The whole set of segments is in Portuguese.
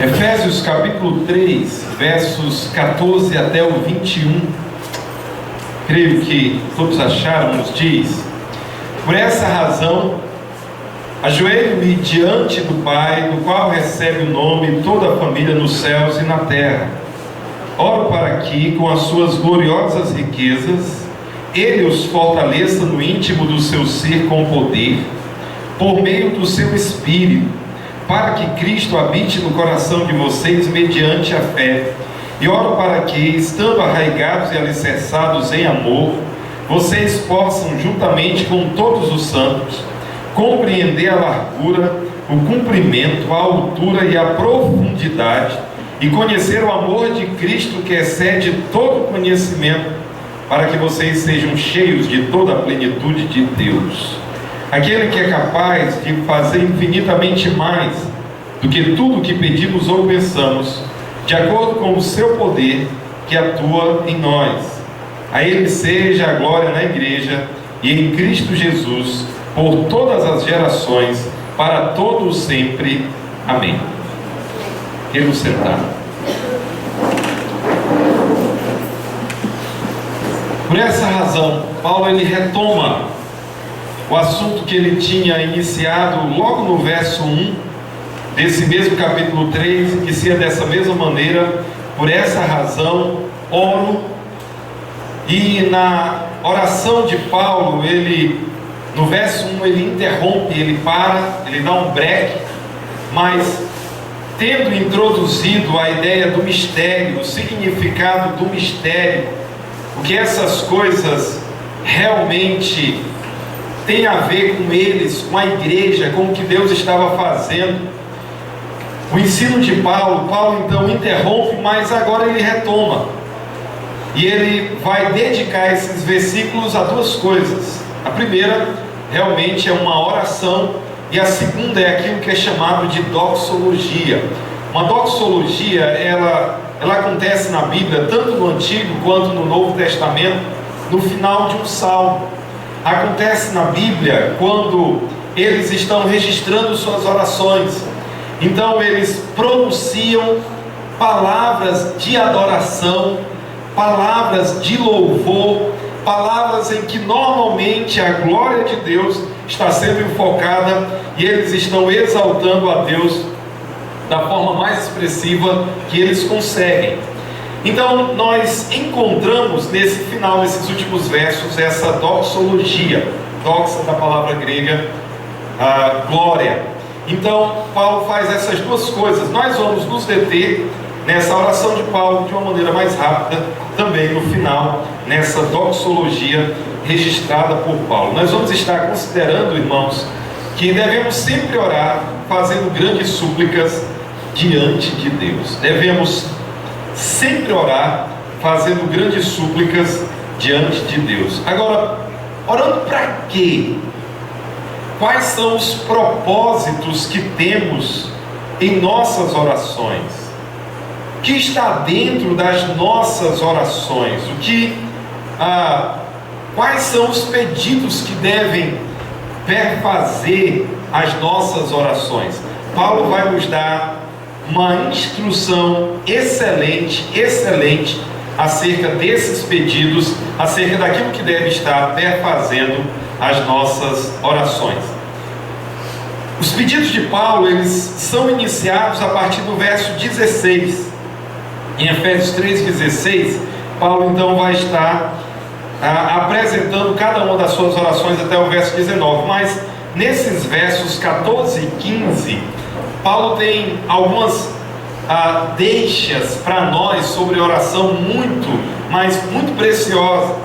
Efésios capítulo 3, versos 14 até o 21. Creio que todos acharam, nos diz: por essa razão, ajoelho-me diante do Pai, do qual recebe o nome toda a família nos céus e na terra. Oro para que, com as suas gloriosas riquezas, Ele os fortaleça no íntimo do seu ser com poder, por meio do seu Espírito, para que Cristo habite no coração de vocês mediante a fé. E oro para que, estando arraigados e alicerçados em amor, vocês possam, juntamente com todos os santos, compreender a largura, o comprimento, a altura e a profundidade, e conhecer o amor de Cristo que excede todo conhecimento, para que vocês sejam cheios de toda a plenitude de Deus. Aquele que é capaz de fazer infinitamente mais do que tudo que pedimos ou pensamos, de acordo com o seu poder que atua em nós. A Ele seja a glória na igreja e em Cristo Jesus, por todas as gerações, para todos sempre. Amém. Quero sentar. Por essa razão, Paulo ele retoma o assunto que ele tinha iniciado logo no verso 1 desse mesmo capítulo 3, que inicia dessa mesma maneira: por essa razão oro. E na oração de Paulo, ele, no verso 1, ele interrompe, ele para, ele dá um break, mas tendo introduzido a ideia do mistério, o significado do mistério, o que essas coisas realmente têm a ver com eles, com a igreja, com o que Deus estava fazendo, o ensino de Paulo então interrompe, mas agora ele retoma. E ele vai dedicar esses versículos a duas coisas. A primeira, realmente, é uma oração, e a segunda é aquilo que é chamado de doxologia. Uma doxologia, ela acontece na Bíblia, tanto no Antigo quanto no Novo Testamento, no final de um salmo. Acontece na Bíblia quando eles estão registrando suas orações. Então eles pronunciam palavras de adoração, palavras de louvor, palavras em que normalmente a glória de Deus está sendo enfocada, e eles estão exaltando a Deus da forma mais expressiva que eles conseguem. Então nós encontramos nesse final, nesses últimos versos, essa doxologia. Doxa, da palavra grega, glória. Então Paulo faz essas duas coisas. Nós vamos nos deter nessa oração de Paulo de uma maneira mais rápida, também no final, nessa doxologia registrada por Paulo. Nós vamos estar considerando, irmãos, que devemos sempre orar fazendo grandes súplicas diante de Deus. Devemos sempre orar fazendo grandes súplicas diante de Deus. Agora, orando para quê? Quais são os propósitos que temos em nossas orações? O que está dentro das nossas orações? Quais são os pedidos que devem perfazer as nossas orações? Paulo vai nos dar uma instrução excelente acerca desses pedidos, acerca daquilo que deve estar perfazendo as nossas orações. Os pedidos de Paulo, eles são iniciados a partir do verso 16. Em Efésios 3,16, Paulo então vai estar apresentando cada uma das suas orações até o verso 19. Mas nesses versos 14 e 15, Paulo tem algumas deixas para nós sobre oração muito preciosas.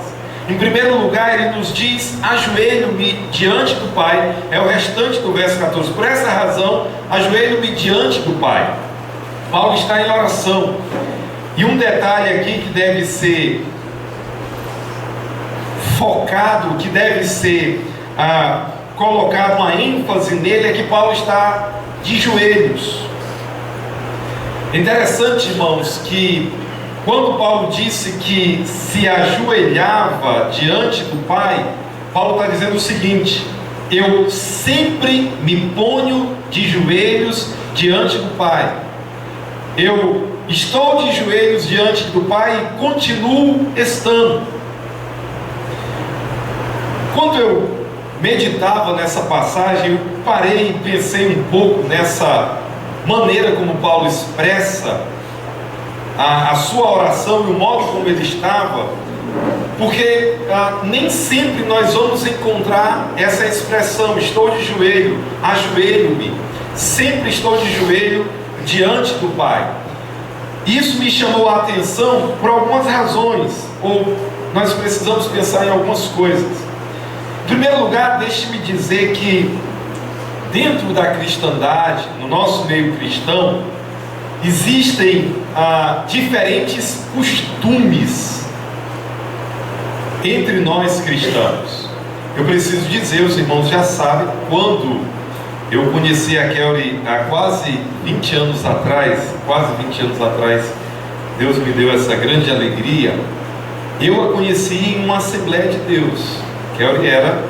Em primeiro lugar, ele nos diz: ajoelho-me diante do Pai. É o restante do verso 14. Por essa razão, ajoelho-me diante do Pai. Paulo está em oração. E um detalhe aqui que deve ser focado, que deve ser colocado uma ênfase nele, é que Paulo está de joelhos. É interessante, irmãos, que quando Paulo disse que se ajoelhava diante do Pai, Paulo está dizendo o seguinte: eu sempre me ponho de joelhos diante do Pai. Eu estou de joelhos diante do Pai e continuo estando. Quando eu meditava nessa passagem, eu parei e pensei um pouco nessa maneira como Paulo expressa a sua oração e o modo como ele estava, porque nem sempre nós vamos encontrar essa expressão, estou de joelho, ajoelho-me, sempre estou de joelho diante do Pai. Isso me chamou a atenção por algumas razões, ou nós precisamos pensar em algumas coisas. Em primeiro lugar, deixe-me dizer que dentro da cristandade, no nosso meio cristão, existem diferentes costumes entre nós cristãos. Eu preciso dizer, os irmãos já sabem, quando eu conheci a Kelly há quase 20 anos atrás, Deus me deu essa grande alegria. Eu a conheci em uma Assembleia de Deus. Kelly era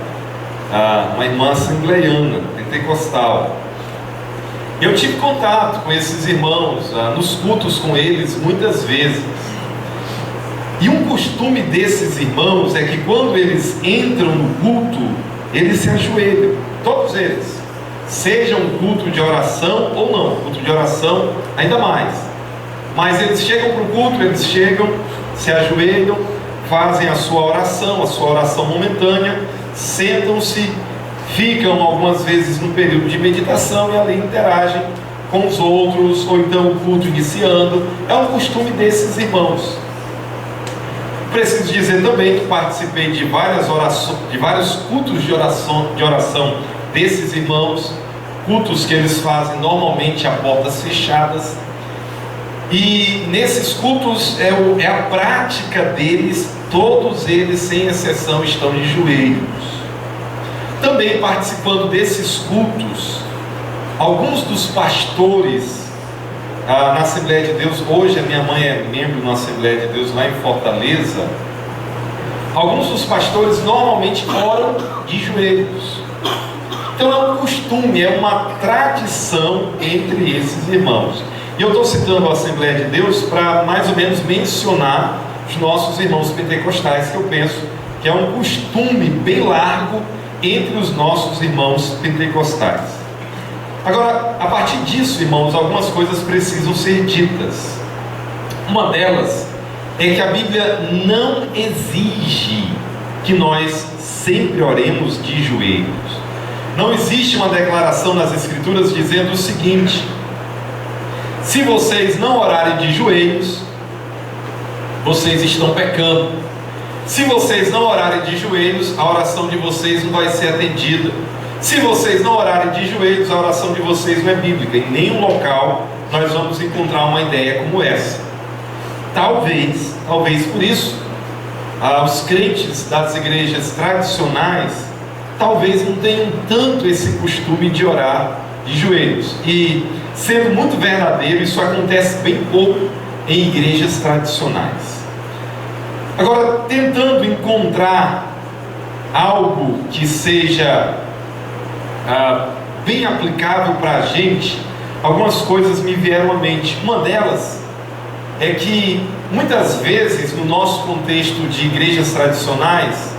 uma irmã assembleiana, pentecostal. Eu tive contato com esses irmãos, nos cultos com eles muitas vezes. E um costume desses irmãos é que quando eles entram no culto, eles se ajoelham, todos eles, seja um culto de oração ou não, culto de oração ainda mais. Mas eles chegam para o culto, eles chegam, se ajoelham, fazem a sua oração momentânea, sentam-se, ficam algumas vezes no período de meditação e ali interagem com os outros, ou então o culto iniciando. É um costume desses irmãos. Preciso dizer também que participei de vários cultos de oração desses irmãos, cultos que eles fazem normalmente a portas fechadas, e nesses cultos é a prática deles, todos eles sem exceção estão de joelhos. Também participando desses cultos, alguns dos pastores na Assembleia de Deus, hoje a minha mãe é membro na Assembleia de Deus lá em Fortaleza, alguns dos pastores normalmente oram de joelhos. Então é um costume, é uma tradição entre esses irmãos. E eu estou citando a Assembleia de Deus para mais ou menos mencionar os nossos irmãos pentecostais, que eu penso que é um costume bem largo entre os nossos irmãos pentecostais. Agora, a partir disso, irmãos, algumas coisas precisam ser ditas. Uma delas é que a Bíblia não exige que nós sempre oremos de joelhos. Não existe uma declaração nas Escrituras dizendo o seguinte: se vocês não orarem de joelhos, vocês estão pecando. Se vocês não orarem de joelhos, a oração de vocês não vai ser atendida. Se vocês não orarem de joelhos, a oração de vocês não é bíblica. Em nenhum local nós vamos encontrar uma ideia como essa. Talvez por isso, os crentes das igrejas tradicionais, talvez não tenham tanto esse costume de orar de joelhos. E, sendo muito verdadeiro, isso acontece bem pouco em igrejas tradicionais. Agora, tentando encontrar algo que seja bem aplicável para a gente, algumas coisas me vieram à mente. Uma delas é que muitas vezes no nosso contexto de igrejas tradicionais,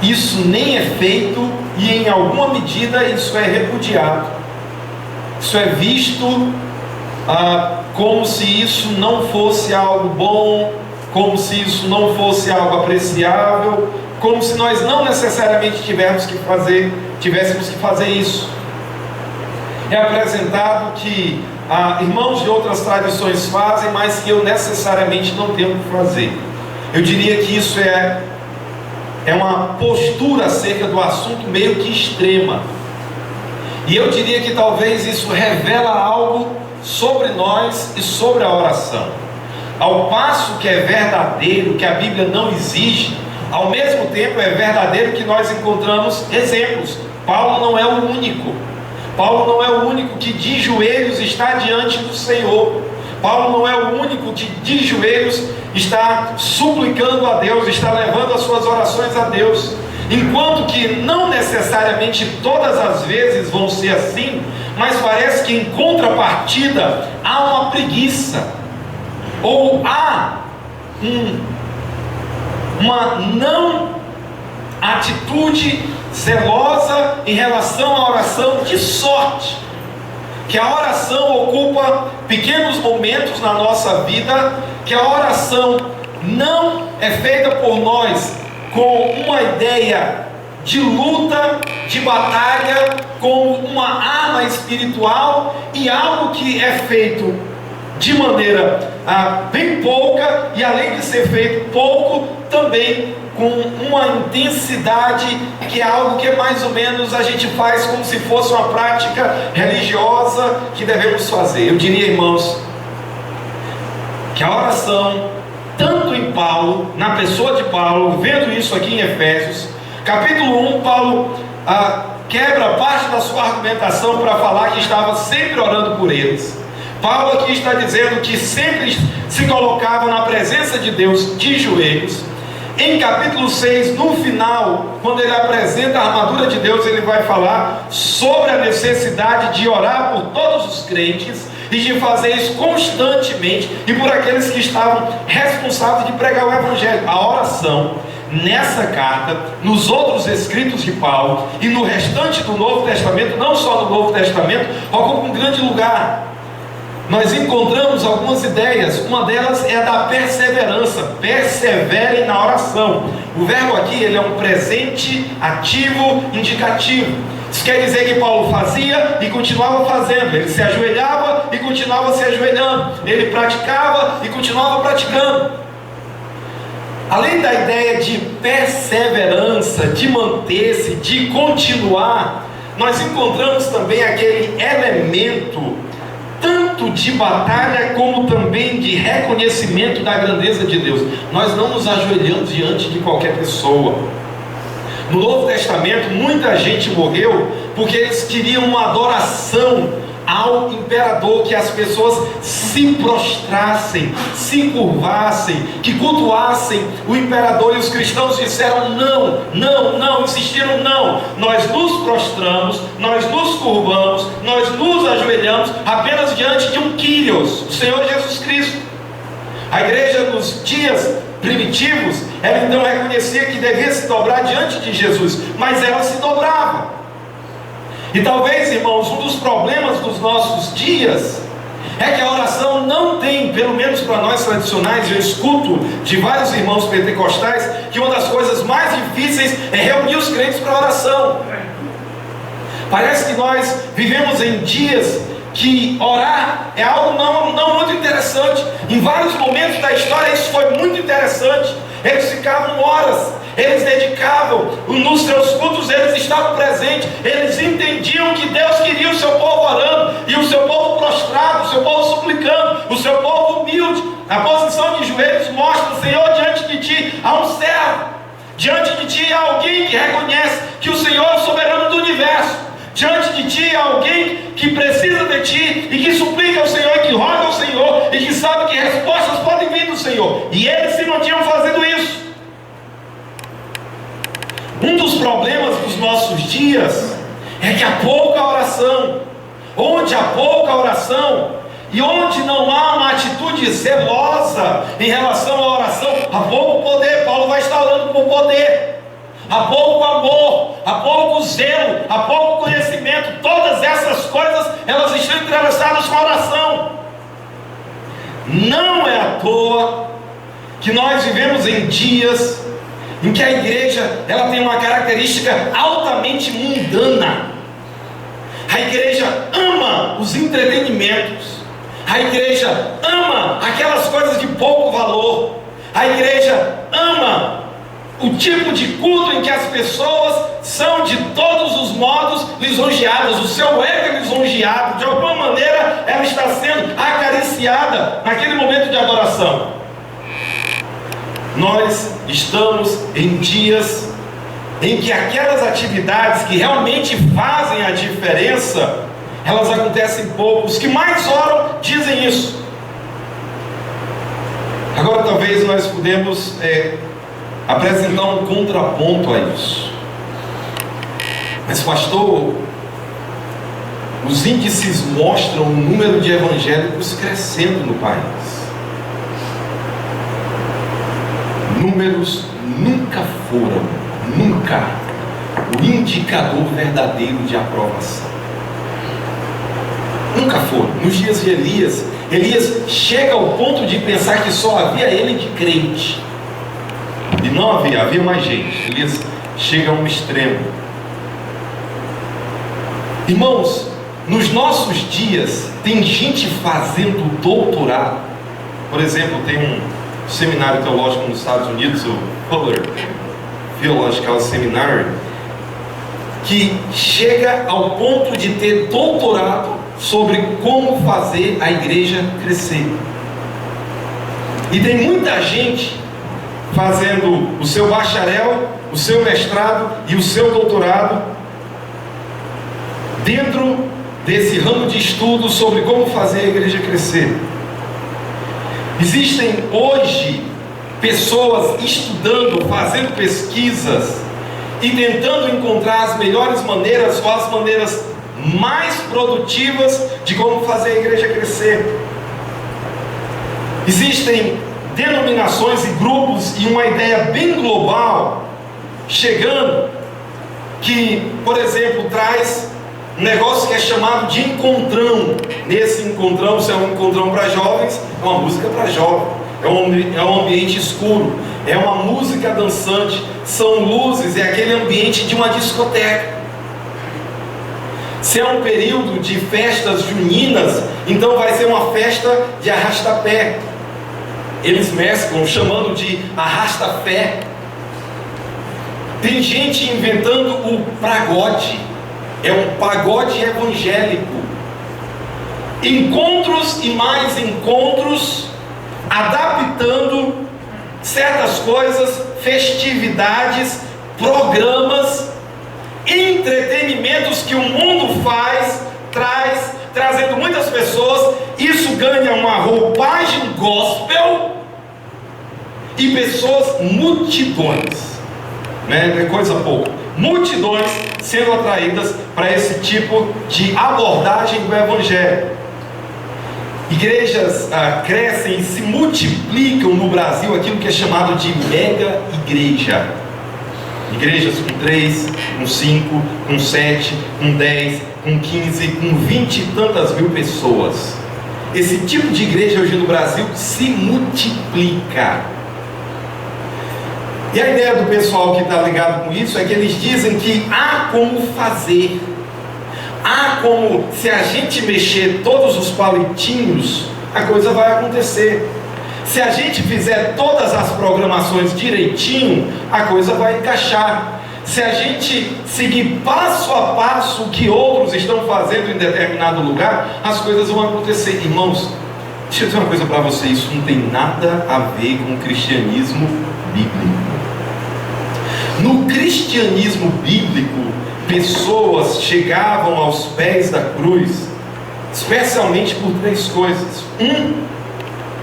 isso nem é feito e em alguma medida isso é repudiado. Isso é visto como se isso não fosse algo bom, como se isso não fosse algo apreciável, como se nós não necessariamente tivéssemos que fazer isso. É apresentado que irmãos de outras tradições fazem, mas que eu necessariamente não tenho que fazer. Eu diria que isso é uma postura acerca do assunto meio que extrema. E eu diria que talvez isso revela algo sobre nós e sobre a oração. Ao passo que é verdadeiro, que a Bíblia não exige, ao mesmo tempo é verdadeiro que nós encontramos exemplos. Paulo não é o único. Paulo não é o único que de joelhos está diante do Senhor. Paulo não é o único que de joelhos está suplicando a Deus, está levando as suas orações a Deus. enquanto que não necessariamente todas as vezes vão ser assim, mas parece que em contrapartida há uma preguiça, ou há uma não atitude zelosa em relação à oração, de sorte que a oração ocupa pequenos momentos na nossa vida, que a oração não é feita por nós com uma ideia de luta, de batalha, como uma arma espiritual, e algo que é feito de maneira bem pouca, e além de ser feito pouco, também com uma intensidade, que é algo que mais ou menos a gente faz como se fosse uma prática religiosa que devemos fazer. Eu diria, irmãos, que a oração, tanto em Paulo, na pessoa de Paulo, vendo isso aqui em Efésios, capítulo 1, Paulo quebra parte da sua argumentação para falar que estava sempre orando por eles. Paulo aqui está dizendo que sempre se colocava na presença de Deus de joelhos. Em capítulo 6, no final, quando ele apresenta a armadura de Deus, ele vai falar sobre a necessidade de orar por todos os crentes e de fazer isso constantemente, e por aqueles que estavam responsáveis de pregar o Evangelho. A oração, nessa carta, nos outros escritos de Paulo e no restante do Novo Testamento, não só no Novo Testamento, ocupa um grande lugar. Nós encontramos algumas ideias. Uma delas é a da perseverança. Perseverem na oração. O verbo aqui, ele é um presente ativo indicativo. Isso quer dizer que Paulo fazia e continuava fazendo. Ele se ajoelhava e continuava se ajoelhando. Ele praticava e continuava praticando. Além da ideia de perseverança, de manter-se, de continuar, nós encontramos também aquele elemento tanto de batalha como também de reconhecimento da grandeza de Deus. Nós não nos ajoelhamos diante de qualquer pessoa. No Novo Testamento, muita gente morreu porque eles queriam uma adoração ao imperador, que as pessoas se prostrassem, se curvassem, que cultuassem o imperador, e os cristãos disseram não, não, não, insistiram não. Nós nos prostramos, nós nos curvamos, nós nos ajoelhamos apenas diante de um Kyrios, o Senhor Jesus Cristo. A igreja nos dias primitivos, ela então reconhecia que devia se dobrar diante de Jesus, mas ela se dobrava. E talvez, irmãos, um dos problemas dos nossos dias é que a oração não tem, pelo menos para nós tradicionais, eu escuto de vários irmãos pentecostais que uma das coisas mais difíceis é reunir os crentes para a oração. Parece que nós vivemos em dias que orar é algo não muito interessante. Em vários momentos da história isso foi muito interessante. Eles ficavam horas, eles dedicavam, nos seus cultos eles estavam presentes, eles entendiam que Deus queria o seu povo orando, e o seu povo prostrado, o seu povo suplicando, o seu povo humilde. A posição de joelhos mostra: Senhor, diante de ti há um servo, diante de ti há alguém que reconhece que o Senhor é o soberano do universo, diante de ti há alguém que precisa de ti e que suplica ao Senhor, e que roga ao Senhor, e que sabe que respostas podem vir do Senhor, e eles se não tinham fazendo isso. Um dos problemas dos nossos dias é que há pouca oração. Onde há pouca oração e onde não há uma atitude zelosa em relação à oração, há pouco poder. Paulo vai estar orando por poder. Há pouco amor, há pouco zelo, há pouco conhecimento. Todas essas coisas, elas estão entrelaçadas com a oração. Não é à toa que nós vivemos em dias em que a igreja, ela tem uma característica altamente mundana. A igreja ama os entretenimentos, a igreja ama aquelas coisas de pouco valor, a igreja ama o tipo de culto em que as pessoas são de todos os modos lisonjeadas, o seu ego é lisonjeado, de alguma maneira ela está sendo acariciada naquele momento de adoração. Nós estamos em dias em que aquelas atividades que realmente fazem a diferença, elas acontecem pouco. Os que mais oram dizem isso. Agora talvez nós podemos apresentar um contraponto a isso. Mas pastor, os índices mostram o número de evangélicos crescendo no país. Números nunca foram, nunca, o indicador verdadeiro de aprovação. Nunca foram. Nos dias de Elias, Elias chega ao ponto de pensar que só havia ele de crente. E não havia mais gente. Elias chega a um extremo. Irmãos, nos nossos dias tem gente fazendo doutorado. Por exemplo, tem um seminário teológico nos Estados Unidos, o Fuller Theological Seminary, que chega ao ponto de ter doutorado sobre como fazer a igreja crescer. E tem muita gente fazendo o seu bacharel, o seu mestrado e o seu doutorado dentro desse ramo de estudo sobre como fazer a igreja crescer. Existem hoje pessoas estudando, fazendo pesquisas e tentando encontrar as melhores maneiras ou as maneiras mais produtivas de como fazer a igreja crescer. Existem denominações e grupos e uma ideia bem global chegando que, por exemplo, traz um negócio que é chamado de encontrão. Nesse encontrão, se é um encontrão para jovens, é uma música para jovem, é um ambiente escuro, é uma música dançante, são luzes, é aquele ambiente de uma discoteca. Se é um período de festas juninas, então vai ser uma festa de arrasta-pé. Eles mesclam, chamando de arrasta-pé. Tem gente inventando o pagode. É um pagode evangélico. Encontros e mais encontros, adaptando certas coisas, festividades, programas, entretenimentos que o mundo trazendo muitas pessoas. Isso ganha uma roupagem gospel e pessoas, multidões, né? É coisa pouca, multidões sendo atraídas para esse tipo de abordagem do evangelho. Igrejas crescem e se multiplicam no Brasil, aquilo que é chamado de mega igreja. Igrejas com 3, com 5, com 7, com 10, com 15, com 20 e tantas mil pessoas. Esse tipo de igreja hoje no Brasil se multiplica. E a ideia do pessoal que está ligado com isso é que eles dizem que há como fazer. Há como, se a gente mexer todos os palitinhos, a coisa vai acontecer. Se a gente fizer todas as programações direitinho, a coisa vai encaixar. Se a gente seguir passo a passo o que outros estão fazendo em determinado lugar, as coisas vão acontecer. Irmãos, deixa eu dizer uma coisa para vocês, isso não tem nada a ver com o cristianismo bíblico. No cristianismo bíblico, pessoas chegavam aos pés da cruz, especialmente por 3 coisas. 1,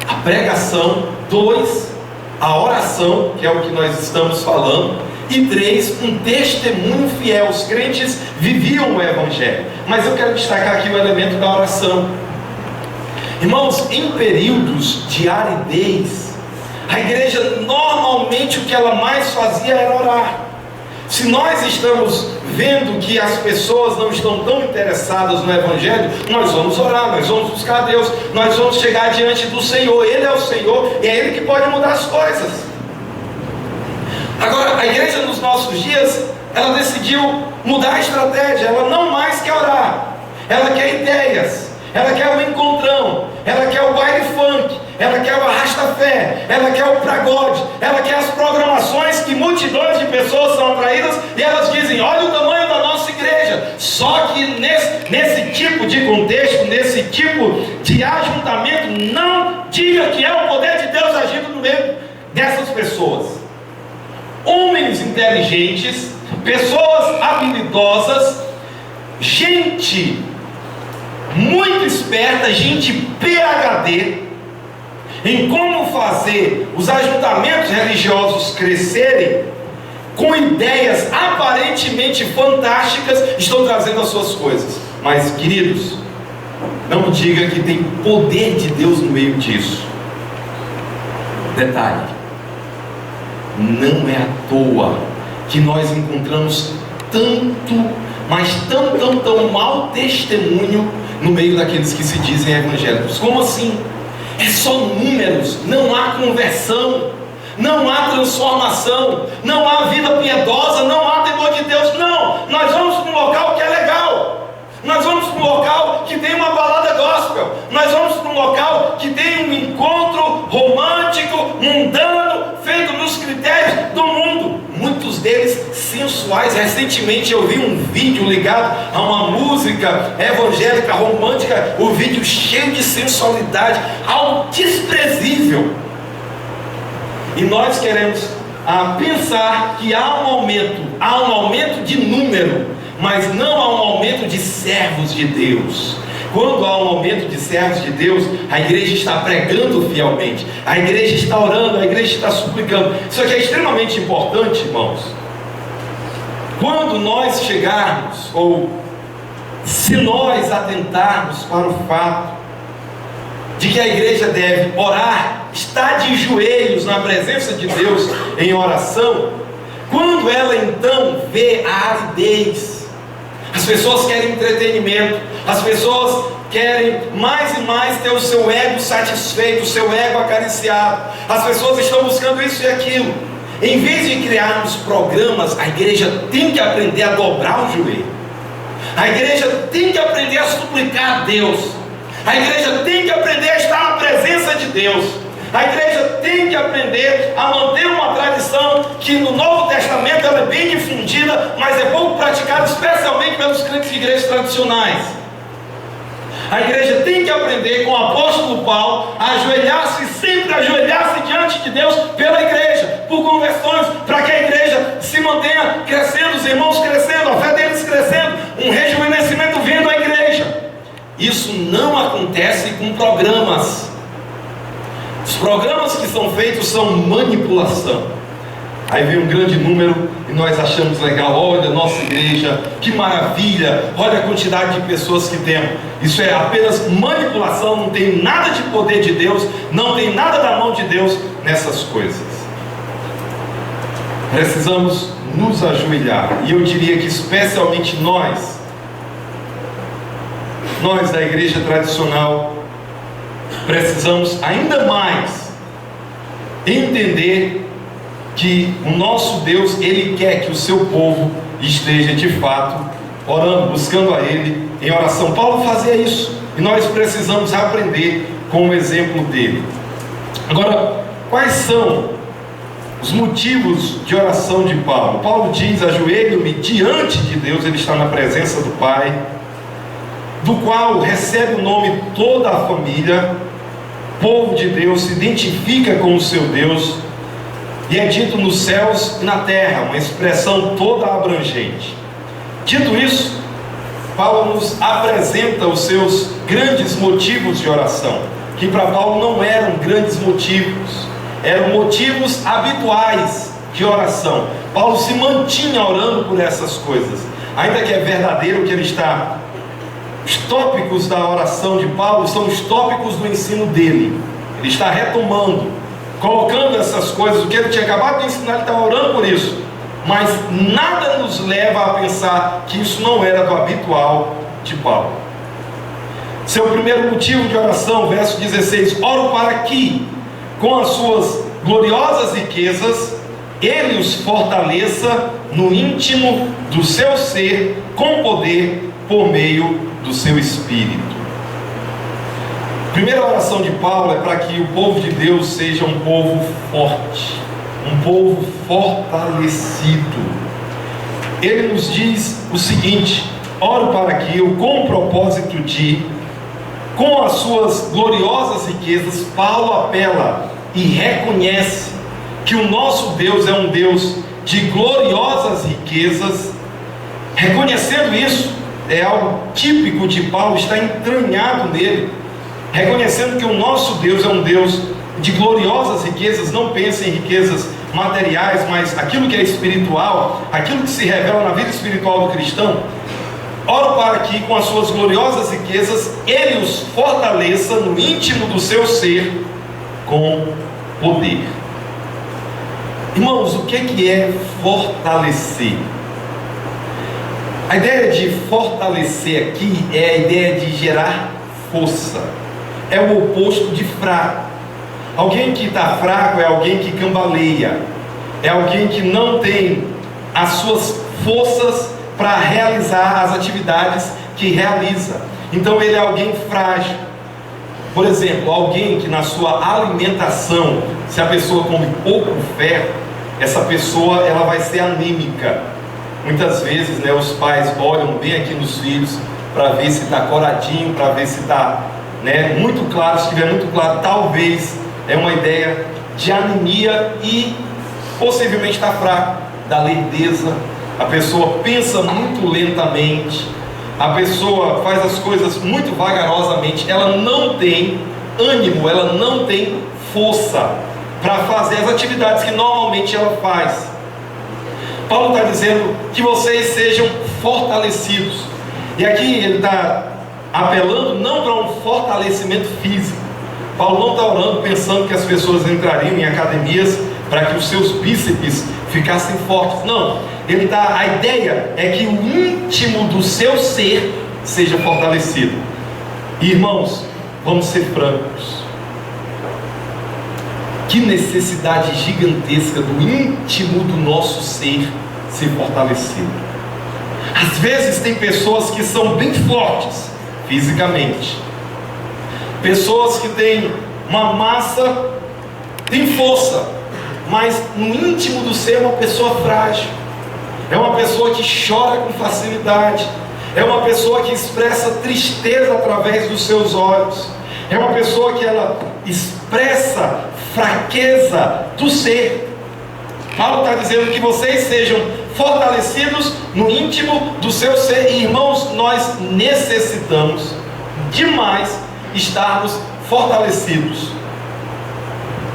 a pregação. 2, a oração, que é o que nós estamos falando. E 3, um testemunho fiel. Os crentes viviam o evangelho. Mas eu quero destacar aqui o elemento da oração. Irmãos, em períodos de aridez, a igreja normalmente o que ela mais fazia era orar. Se nós estamos vendo que as pessoas não estão tão interessadas no evangelho, nós vamos orar, nós vamos buscar a Deus, nós vamos chegar diante do Senhor. Ele é o Senhor e é Ele que pode mudar as coisas. Agora, a igreja nos nossos dias, ela decidiu mudar a estratégia. Ela não mais quer orar, ela quer ideias, ela quer o encontrão, ela quer o baile funk, ela quer o arrasta-fé, ela quer o pagode, ela quer as programações que multidões de pessoas são atraídas, e elas dizem: olha o tamanho da nossa igreja. Só que nesse tipo de contexto, nesse tipo de ajuntamento, não diga que é o poder de Deus agindo no meio dessas pessoas. Homens inteligentes, pessoas habilidosas, gente muito esperta, gente PhD em como fazer os ajuntamentos religiosos crescerem, com ideias aparentemente fantásticas, estão trazendo as suas coisas. Mas, queridos, não diga que tem poder de Deus no meio disso. Detalhe: não é à toa que nós encontramos tanto, mas tão mau testemunho no meio daqueles que se dizem evangélicos. Como assim? É só números, não há conversão, não há transformação, não há vida piedosa, não há temor de Deus. Não, nós vamos para um local que é legal, nós vamos para um local que tem uma balada gospel, nós vamos para um local que tem um encontro romântico, mundano, feito nos critérios do mundo, muitos deles sensuais. Recentemente eu vi um vídeo ligado a uma música evangélica romântica, o vídeo cheio de sensualidade, algo desprezível. E nós queremos pensar que há um aumento de número, mas não há um aumento de servos de Deus. Quando há um aumento de servos de Deus, a igreja está pregando fielmente, a igreja está orando, a igreja está suplicando. Isso aqui é extremamente importante, irmãos. Quando nós chegarmos, ou se nós atentarmos para o fato de que a igreja deve orar, estar de joelhos na presença de Deus em oração, quando ela então vê a aridez, as pessoas querem entretenimento, as pessoas querem mais e mais ter o seu ego satisfeito, o seu ego acariciado, as pessoas estão buscando isso e aquilo. Em vez de criarmos programas, a igreja tem que aprender a dobrar o joelho, a igreja tem que aprender a suplicar a Deus, a igreja tem que aprender a estar na presença de Deus, a igreja tem que aprender a manter uma tradição que no Novo Testamento ela é bem difundida, mas é pouco praticada, especialmente pelos crentes de igrejas tradicionais. A igreja tem que aprender com o apóstolo Paulo a ajoelhar-se, sempre ajoelhar-se diante de Deus pela igreja, por conversões, para que a igreja se mantenha crescendo, os irmãos crescendo, a fé deles crescendo, um rejuvenescimento vindo à igreja. Isso não acontece com programas. Os programas que são feitos são manipulação. Aí vem um grande número e nós achamos legal. Olha, nossa igreja, que maravilha, olha a quantidade de pessoas que temos. Isso é apenas manipulação, não tem nada de poder de Deus, não tem nada da mão de Deus nessas coisas. Precisamos nos ajoelhar, e eu diria que especialmente nós da igreja tradicional, precisamos ainda mais entender que o nosso Deus, Ele quer que o seu povo esteja de fato orando, buscando a Ele em oração. Paulo fazia isso, e nós precisamos aprender com o exemplo dele. Agora, quais são os motivos de oração de Paulo? Paulo diz: ajoelho-me diante de Deus, ele está na presença do Pai, do qual recebe o nome toda a família. Povo de Deus se identifica com o seu Deus, e é dito nos céus e na terra, uma expressão toda abrangente. Dito isso, Paulo nos apresenta os seus grandes motivos de oração, que para Paulo não eram grandes motivos, eram motivos habituais de oração. Paulo se mantinha orando por essas coisas, ainda que é verdadeiro que ele está... Os tópicos da oração de Paulo são os tópicos do ensino dele. Ele está retomando, colocando essas coisas, o que ele tinha acabado de ensinar, ele estava orando por isso. Mas nada nos leva a pensar que isso não era do habitual de Paulo. Seu primeiro motivo de oração, verso 16: oro para que, com as suas gloriosas riquezas, ele os fortaleça no íntimo do seu ser, com poder, por meio do seu Espírito. A primeira oração de Paulo é para que o povo de Deus seja um povo forte, um povo fortalecido. Ele nos diz o seguinte: oro para que eu, com o propósito de, com as suas gloriosas riquezas, Paulo apela e reconhece que o nosso Deus é um Deus de gloriosas riquezas. Reconhecendo isso, é algo típico de Paulo, está entranhado nele, reconhecendo que o nosso Deus é um Deus de gloriosas riquezas. Não pense em riquezas materiais, mas aquilo que é espiritual, aquilo que se revela na vida espiritual do cristão, oro para que com as suas gloriosas riquezas Ele os fortaleça no íntimo do seu ser com poder. Irmãos, o que é fortalecer? A ideia de fortalecer aqui é a ideia de gerar força. É o oposto de fraco. Alguém que está fraco é alguém que cambaleia, é alguém que não tem as suas forças para realizar as atividades que realiza. Então ele é alguém frágil. Por exemplo, alguém que na sua alimentação, se a pessoa come pouco ferro, essa pessoa ela vai ser anêmica. Muitas vezes, né, os pais olham bem aqui nos filhos para ver se está coradinho, para ver se está, né, muito claro. Se estiver muito claro, talvez é uma ideia de anemia e possivelmente está fraco, da lerdeza. A pessoa pensa muito lentamente, a pessoa faz as coisas muito vagarosamente, ela não tem ânimo, ela não tem força para fazer as atividades que normalmente ela faz. Paulo está dizendo que vocês sejam fortalecidos, e aqui ele está apelando não para um fortalecimento físico. Paulo não está orando pensando que as pessoas entrariam em academias para que os seus bíceps ficassem fortes. Não, a ideia é que o íntimo do seu ser seja fortalecido. Irmãos, vamos ser francos. Que necessidade gigantesca do íntimo do nosso ser fortalecido. Às vezes tem pessoas que são bem fortes fisicamente, pessoas que têm uma massa, têm força, mas no íntimo do ser é uma pessoa frágil, é uma pessoa que chora com facilidade, é uma pessoa que expressa tristeza através dos seus olhos, é uma pessoa que ela expressa fraqueza do ser. Paulo está dizendo que vocês sejam fortalecidos no íntimo do seu ser. E, irmãos, nós necessitamos demais estarmos fortalecidos.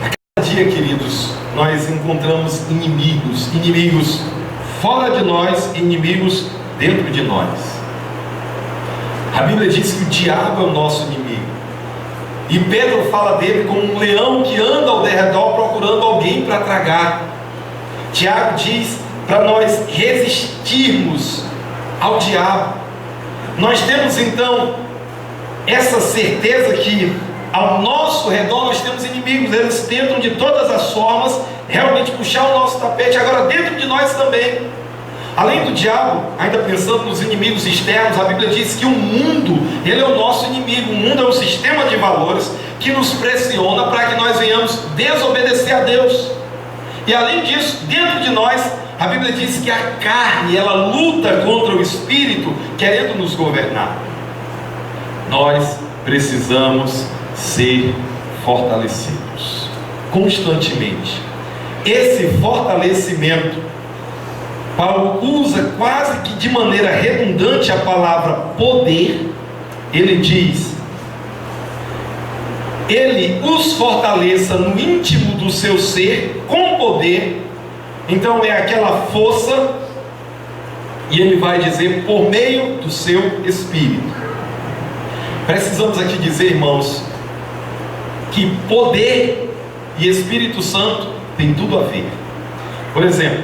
A cada dia, queridos, nós encontramos inimigos fora de nós, inimigos dentro de nós. A Bíblia diz que o diabo é o nosso inimigo, e Pedro fala dele como um leão que anda ao derredor procurando alguém para tragar. Tiago diz para nós resistirmos ao diabo. Nós temos então essa certeza que ao nosso redor nós temos inimigos. Eles tentam de todas as formas realmente puxar o nosso tapete. Agora dentro de nós também, além do diabo, ainda pensando nos inimigos externos, a Bíblia diz que o mundo, ele é o nosso inimigo. O mundo é um sistema de valores que nos pressiona para que nós venhamos desobedecer a Deus. E além disso, dentro de nós, a Bíblia diz que a carne, ela luta contra o espírito, querendo nos governar. Nós precisamos ser fortalecidos constantemente. Esse fortalecimento, Paulo usa quase que de maneira redundante a palavra poder. Ele diz: Ele os fortaleça no íntimo do seu ser com poder. Então é aquela força, e ele vai dizer por meio do seu Espírito. Precisamos aqui dizer, irmãos, que poder e Espírito Santo tem tudo a ver. Por exemplo,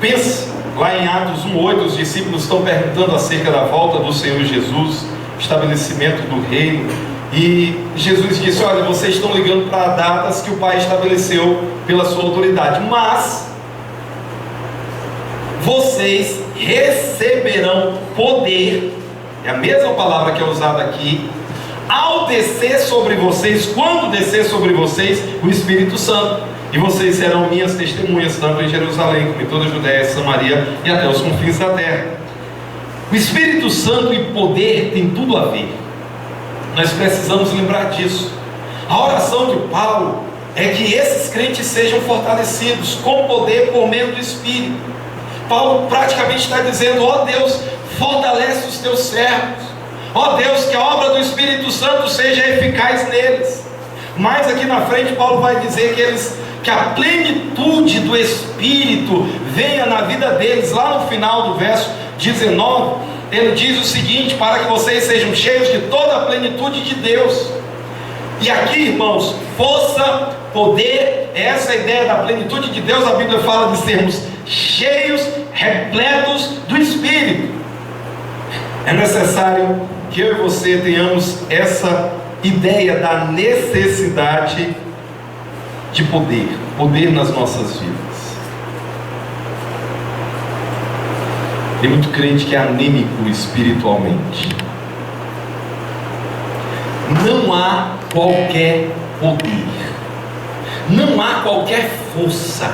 pense lá em Atos 1:8, os discípulos estão perguntando acerca da volta do Senhor Jesus, estabelecimento do reino, e Jesus disse: olha, vocês estão ligando para datas que o Pai estabeleceu pela sua autoridade, mas vocês receberão poder, é a mesma palavra que é usada aqui, ao descer sobre vocês, quando descer sobre vocês o Espírito Santo, e vocês serão minhas testemunhas, tanto em Jerusalém como em toda a Judéia, Samaria e até os confins da terra. O Espírito Santo e poder tem tudo a ver. Nós precisamos lembrar disso. A oração de Paulo é que esses crentes sejam fortalecidos com poder por meio do Espírito. Paulo praticamente está dizendo: ó Deus, fortalece os teus servos. Ó Deus, que a obra do Espírito Santo seja eficaz neles. Mas aqui na frente Paulo vai dizer que a plenitude do Espírito venha na vida deles. Lá no final do verso 19, ele diz o seguinte: para que vocês sejam cheios de toda a plenitude de Deus. E aqui, irmãos, força, poder, essa ideia da plenitude de Deus. A Bíblia fala de sermos cheios, repletos do Espírito. É necessário que eu e você tenhamos essa ideia da necessidade de poder nas nossas vidas. Tem muito crente que é anêmico espiritualmente. Não há qualquer poder, não há qualquer força.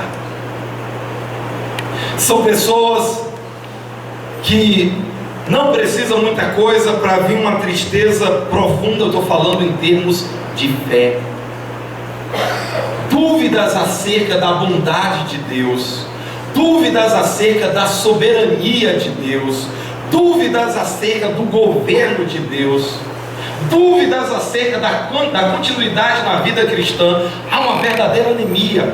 São pessoas que não precisam muita coisa para vir uma tristeza profunda. Eu estou falando em termos de fé. Dúvidas acerca da bondade de Deus, dúvidas acerca da soberania de Deus, dúvidas acerca do governo de Deus, dúvidas acerca da continuidade na vida cristã. Há uma verdadeira anemia.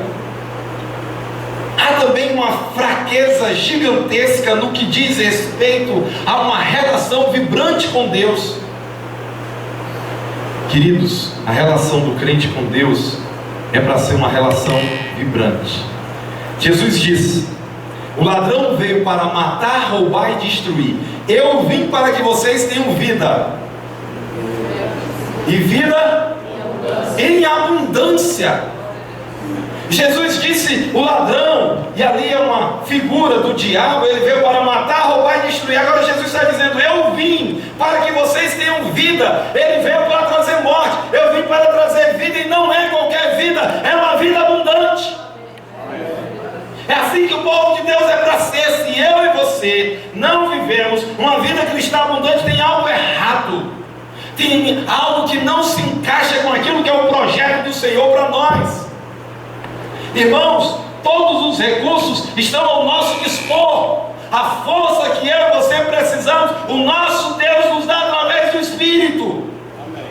Há também uma fraqueza gigantesca no que diz respeito a uma relação vibrante com Deus. Queridos, a relação do crente com Deus é para ser uma relação vibrante. Jesus disse: o ladrão veio para matar, roubar e destruir. Eu vim para que vocês tenham vida, e vida em abundância. Jesus disse o ladrão, e ali é uma figura do diabo. Ele veio para matar, roubar e destruir. Agora Jesus está dizendo: eu vim para que vocês tenham vida. Ele veio para trazer morte, eu vim para trazer vida. E não é qualquer vida, é uma vida abundante. É assim que o povo de Deus é para ser. Se eu e você não vivemos uma vida cristã abundante, tem algo errado, tem algo que não se encaixa com aquilo que é o projeto do Senhor para nós. Irmãos, todos os recursos estão ao nosso dispor. A força que eu e você precisamos, o nosso Deus nos dá através do Espírito. Amém.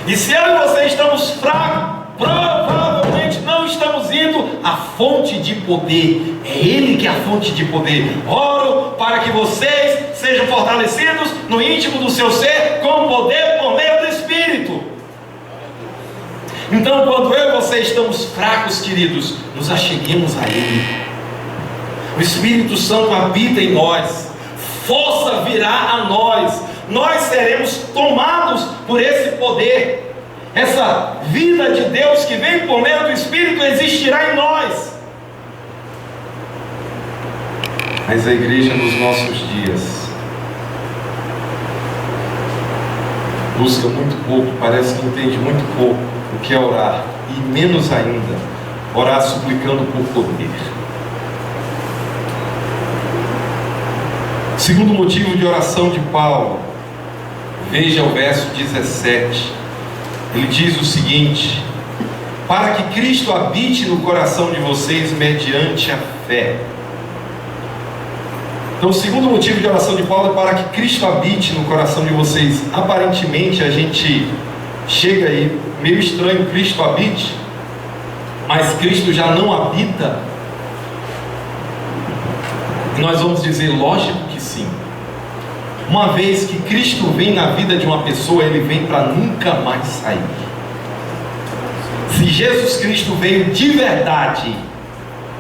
E se eu e você estamos fracos, provavelmente não estamos indo à fonte de poder. É Ele que é a fonte de poder. Oro para que vocês sejam fortalecidos no íntimo do seu ser com poder por meio do Espírito. Então, quando eu e você estamos fracos, queridos, nos acheguemos a Ele. O Espírito Santo habita em nós, força virá a nós, nós seremos tomados por esse poder. Essa vida de Deus que vem por meio do Espírito existirá em nós. Mas a igreja nos nossos dias busca muito pouco, parece que entende muito pouco o que é orar, e menos ainda orar suplicando por poder. Segundo motivo de oração de Paulo, veja o verso 17. Ele diz o seguinte: para que Cristo habite no coração de vocês mediante a fé. Então, o segundo motivo de oração de Paulo é para que Cristo habite no coração de vocês. Aparentemente a gente chega aí meio estranho, Cristo habite, mas Cristo já não habita. E nós vamos dizer: lógico que sim. Uma vez que Cristo vem na vida de uma pessoa, Ele vem para nunca mais sair. Se Jesus Cristo veio de verdade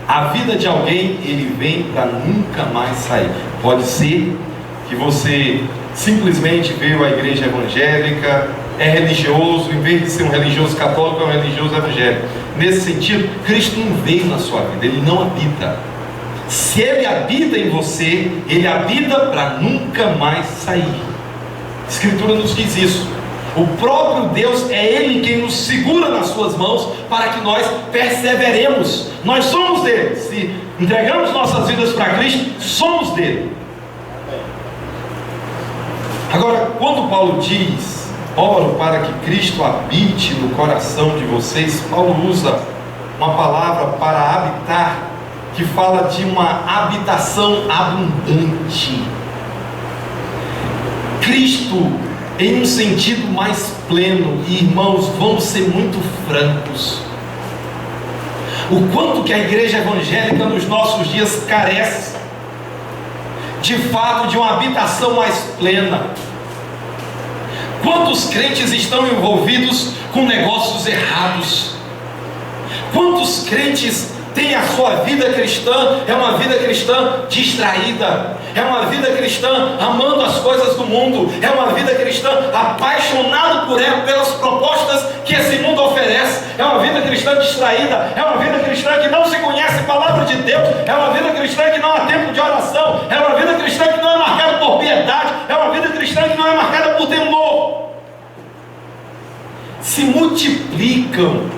a vida de alguém, Ele vem para nunca mais sair. Pode ser que você simplesmente veio à igreja evangélica, é religioso, em vez de ser um religioso católico, é um religioso evangélico. Nesse sentido, Cristo não veio na sua vida, Ele não habita. Se Ele habita em você, Ele habita para nunca mais sair. A Escritura nos diz isso. O próprio Deus, é Ele quem nos segura nas suas mãos para que nós perseveremos. Nós somos dele. Se entregamos nossas vidas para Cristo, somos dele. Agora, quando Paulo diz: oro para que Cristo habite no coração de vocês, Paulo usa uma palavra para habitar, que fala de uma habitação abundante. Cristo em um sentido mais pleno. E irmãos, vamos ser muito francos, o quanto que a igreja evangélica nos nossos dias carece de fato de uma habitação mais plena. Quantos crentes estão envolvidos com negócios errados? Quantos crentes têm a sua vida cristã, é uma vida cristã distraída, é uma vida cristã amando as coisas do mundo, é uma vida cristã apaixonado por ela, pelas propostas que esse mundo oferece, é uma vida cristã distraída, é uma vida cristã que não se conhece a palavra de Deus, é uma vida cristã que não há tempo de oração, é uma vida cristã que não é marcada por piedade, é uma vida cristã que não é marcada por temor. Se multiplicam.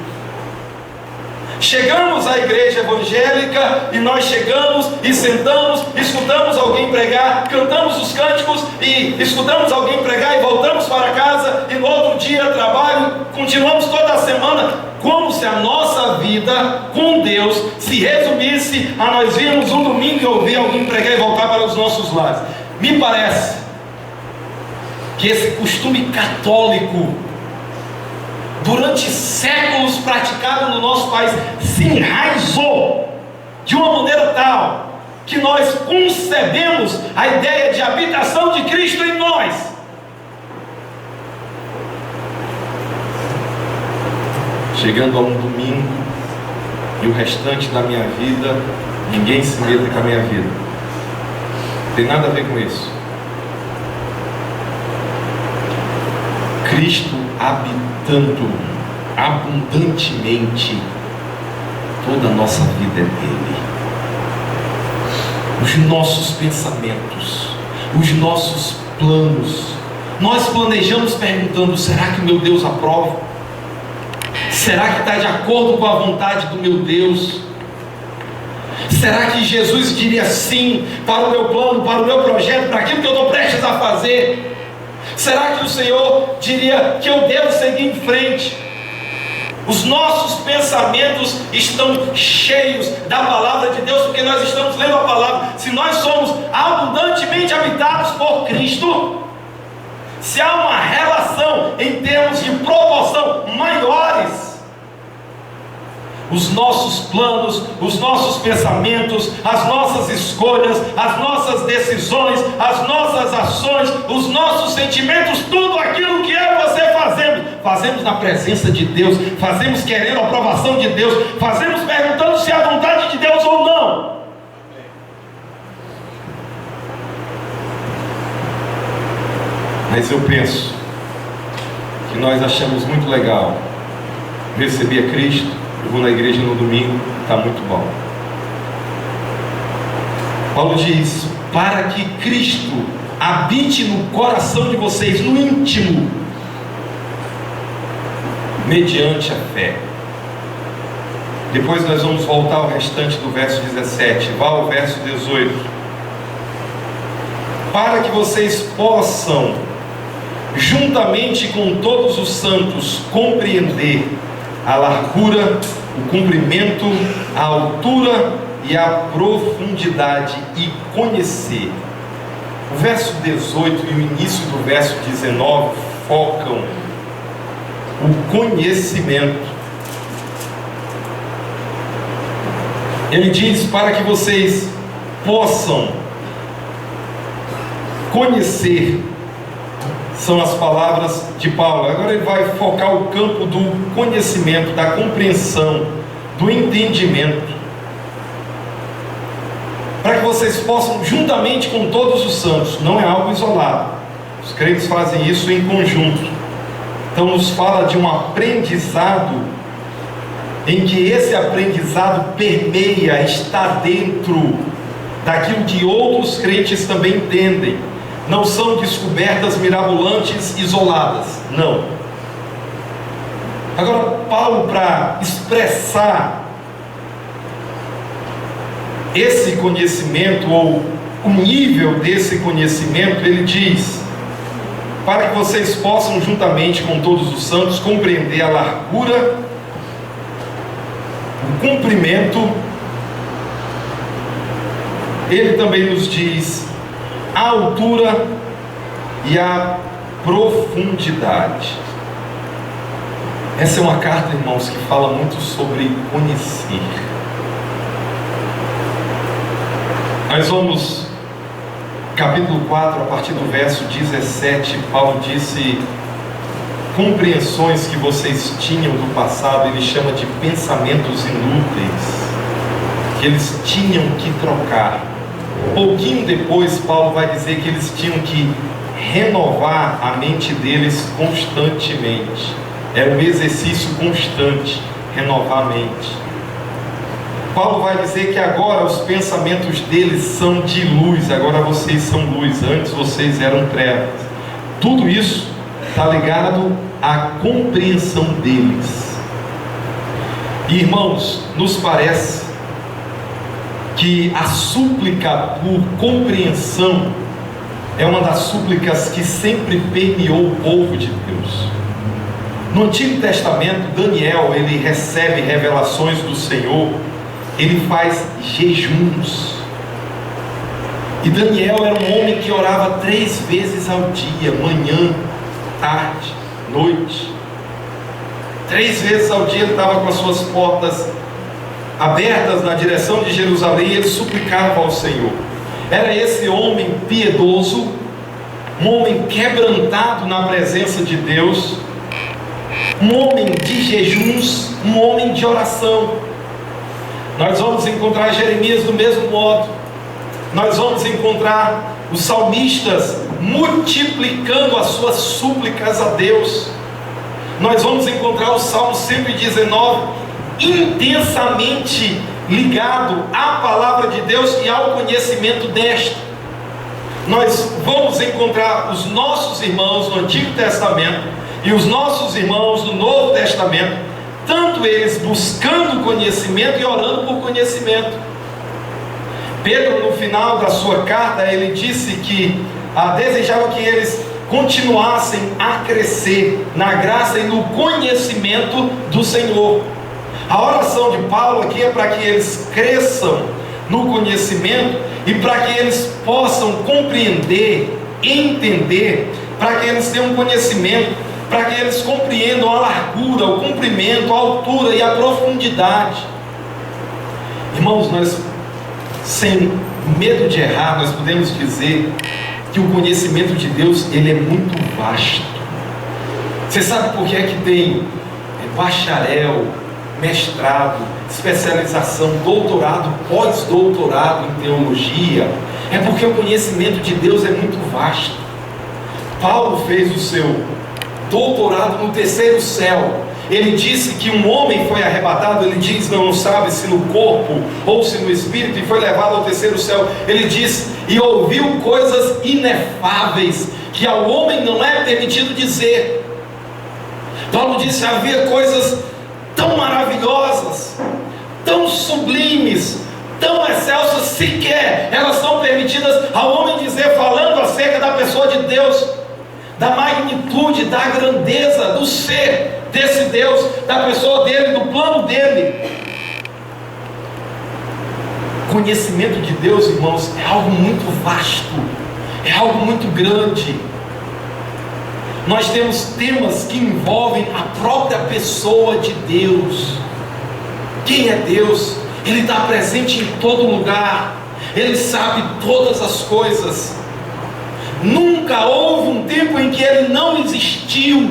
Chegamos à igreja evangélica e nós chegamos e sentamos, escutamos alguém pregar, cantamos os cânticos e escutamos alguém pregar e voltamos para casa e no outro dia trabalho, continuamos toda a semana, como se a nossa vida com Deus se resumisse a nós virmos um domingo e ouvir alguém pregar e voltar para os nossos lares. Me parece que esse costume católico, durante séculos praticado no nosso país, se enraizou de uma maneira tal que nós concebemos a ideia de habitação de Cristo em nós. Chegando a um domingo e o restante da minha vida, ninguém se meta com a minha vida. Não tem nada a ver com isso. Cristo habitando abundantemente, toda a nossa vida é dele. Os nossos pensamentos, os nossos planos, nós planejamos perguntando: será que meu Deus aprova? Será que está de acordo com a vontade do meu Deus? Será que Jesus diria sim para o meu plano, para o meu projeto, para aquilo que eu estou prestes a fazer? Será que o Senhor diria que eu devo seguir em frente? Os nossos pensamentos estão cheios da palavra de Deus, porque nós estamos lendo a palavra. Se nós somos abundantemente habitados por Cristo, se há uma relação em termos de proporção maiores, os nossos planos, os nossos pensamentos, as nossas escolhas, as nossas decisões, as nossas ações, os nossos sentimentos, tudo aquilo que eu e você fazemos na presença de Deus, fazemos querendo a aprovação de Deus, fazemos perguntando se é a vontade de Deus ou não. Mas eu penso que nós achamos muito legal receber a Cristo. Eu vou na igreja no domingo, está muito bom. Paulo diz: para que Cristo habite no coração de vocês, no íntimo, mediante a fé. Depois nós vamos voltar ao restante do verso 17, vá ao verso 18. Para que vocês possam, juntamente com todos os santos, compreender a largura, o comprimento, a altura e a profundidade, e conhecer. O verso 18 e o início do verso 19 focam o conhecimento. Ele diz: para que vocês possam conhecer. São as palavras de Paulo. Agora ele vai focar o campo do conhecimento, da compreensão, do entendimento, para que vocês possam, juntamente com todos os santos, não é algo isolado, os crentes fazem isso em conjunto. Então nos fala de um aprendizado, em que esse aprendizado permeia, está dentro daquilo que outros crentes também entendem. Não são descobertas mirabolantes isoladas, não. Agora, Paulo, para expressar esse conhecimento, ou o nível desse conhecimento, ele diz: para que vocês possam, juntamente com todos os santos, compreender a largura, o comprimento. Ele também nos diz a altura e a profundidade. Essa é uma carta, irmãos, que fala muito sobre conhecer. Nós vamos, capítulo 4, a partir do verso 17, Paulo disse: compreensões que vocês tinham do passado, ele chama de pensamentos inúteis, que eles tinham que trocar. Pouquinho depois, Paulo vai dizer que eles tinham que renovar a mente deles constantemente. Era um exercício constante, renovar a mente. Paulo vai dizer que agora os pensamentos deles são de luz, agora vocês são luz, antes vocês eram trevas. Tudo isso está ligado à compreensão deles. E, irmãos, nos parece que a súplica por compreensão é uma das súplicas que sempre permeou o povo de Deus. No Antigo Testamento, Daniel, ele recebe revelações do Senhor, ele faz jejuns. E Daniel era um homem que orava 3 vezes ao dia, manhã, tarde, noite. 3 vezes ao dia ele estava com as suas portas abertas na direção de Jerusalém, e ele suplicava ao Senhor. Era esse homem piedoso, um homem quebrantado na presença de Deus, um homem de jejuns, um homem de oração. Nós vamos encontrar Jeremias do mesmo modo. Nós vamos encontrar os salmistas multiplicando as suas súplicas a Deus. Nós vamos encontrar o Salmo 119 intensamente ligado à palavra de Deus e ao conhecimento desta. Nós vamos encontrar os nossos irmãos no Antigo Testamento e os nossos irmãos no Novo Testamento, tanto eles buscando conhecimento e orando por conhecimento. Pedro, no final da sua carta, ele disse que desejava que eles continuassem a crescer na graça e no conhecimento do Senhor. A oração de Paulo aqui é para que eles cresçam no conhecimento e para que eles possam compreender, entender, para que eles tenham conhecimento, para que eles compreendam a largura, o comprimento, a altura e a profundidade. Irmãos, nós, sem medo de errar, nós podemos dizer que o conhecimento de Deus, ele é muito vasto. Você sabe por que é que tem bacharel, mestrado, especialização, doutorado, pós-doutorado em teologia? É porque o conhecimento de Deus é muito vasto. Paulo fez o seu doutorado no 3º céu. Ele disse que um homem foi arrebatado, ele diz, não sabe se no corpo ou se no espírito, e foi levado ao 3º céu. Ele diz, e ouviu coisas inefáveis, que ao homem não é permitido dizer. Paulo disse, havia coisas tão maravilhosas, tão sublimes, tão excelsas, sequer elas são permitidas ao homem dizer, falando acerca da pessoa de Deus, da magnitude, da grandeza, do ser desse Deus, da pessoa dele, do plano dele. Conhecimento de Deus, irmãos, é algo muito vasto, é algo muito grande. Nós temos temas que envolvem a própria pessoa de Deus. Quem é Deus? Ele está presente em todo lugar, Ele sabe todas as coisas. Nunca houve um tempo em que Ele não existiu.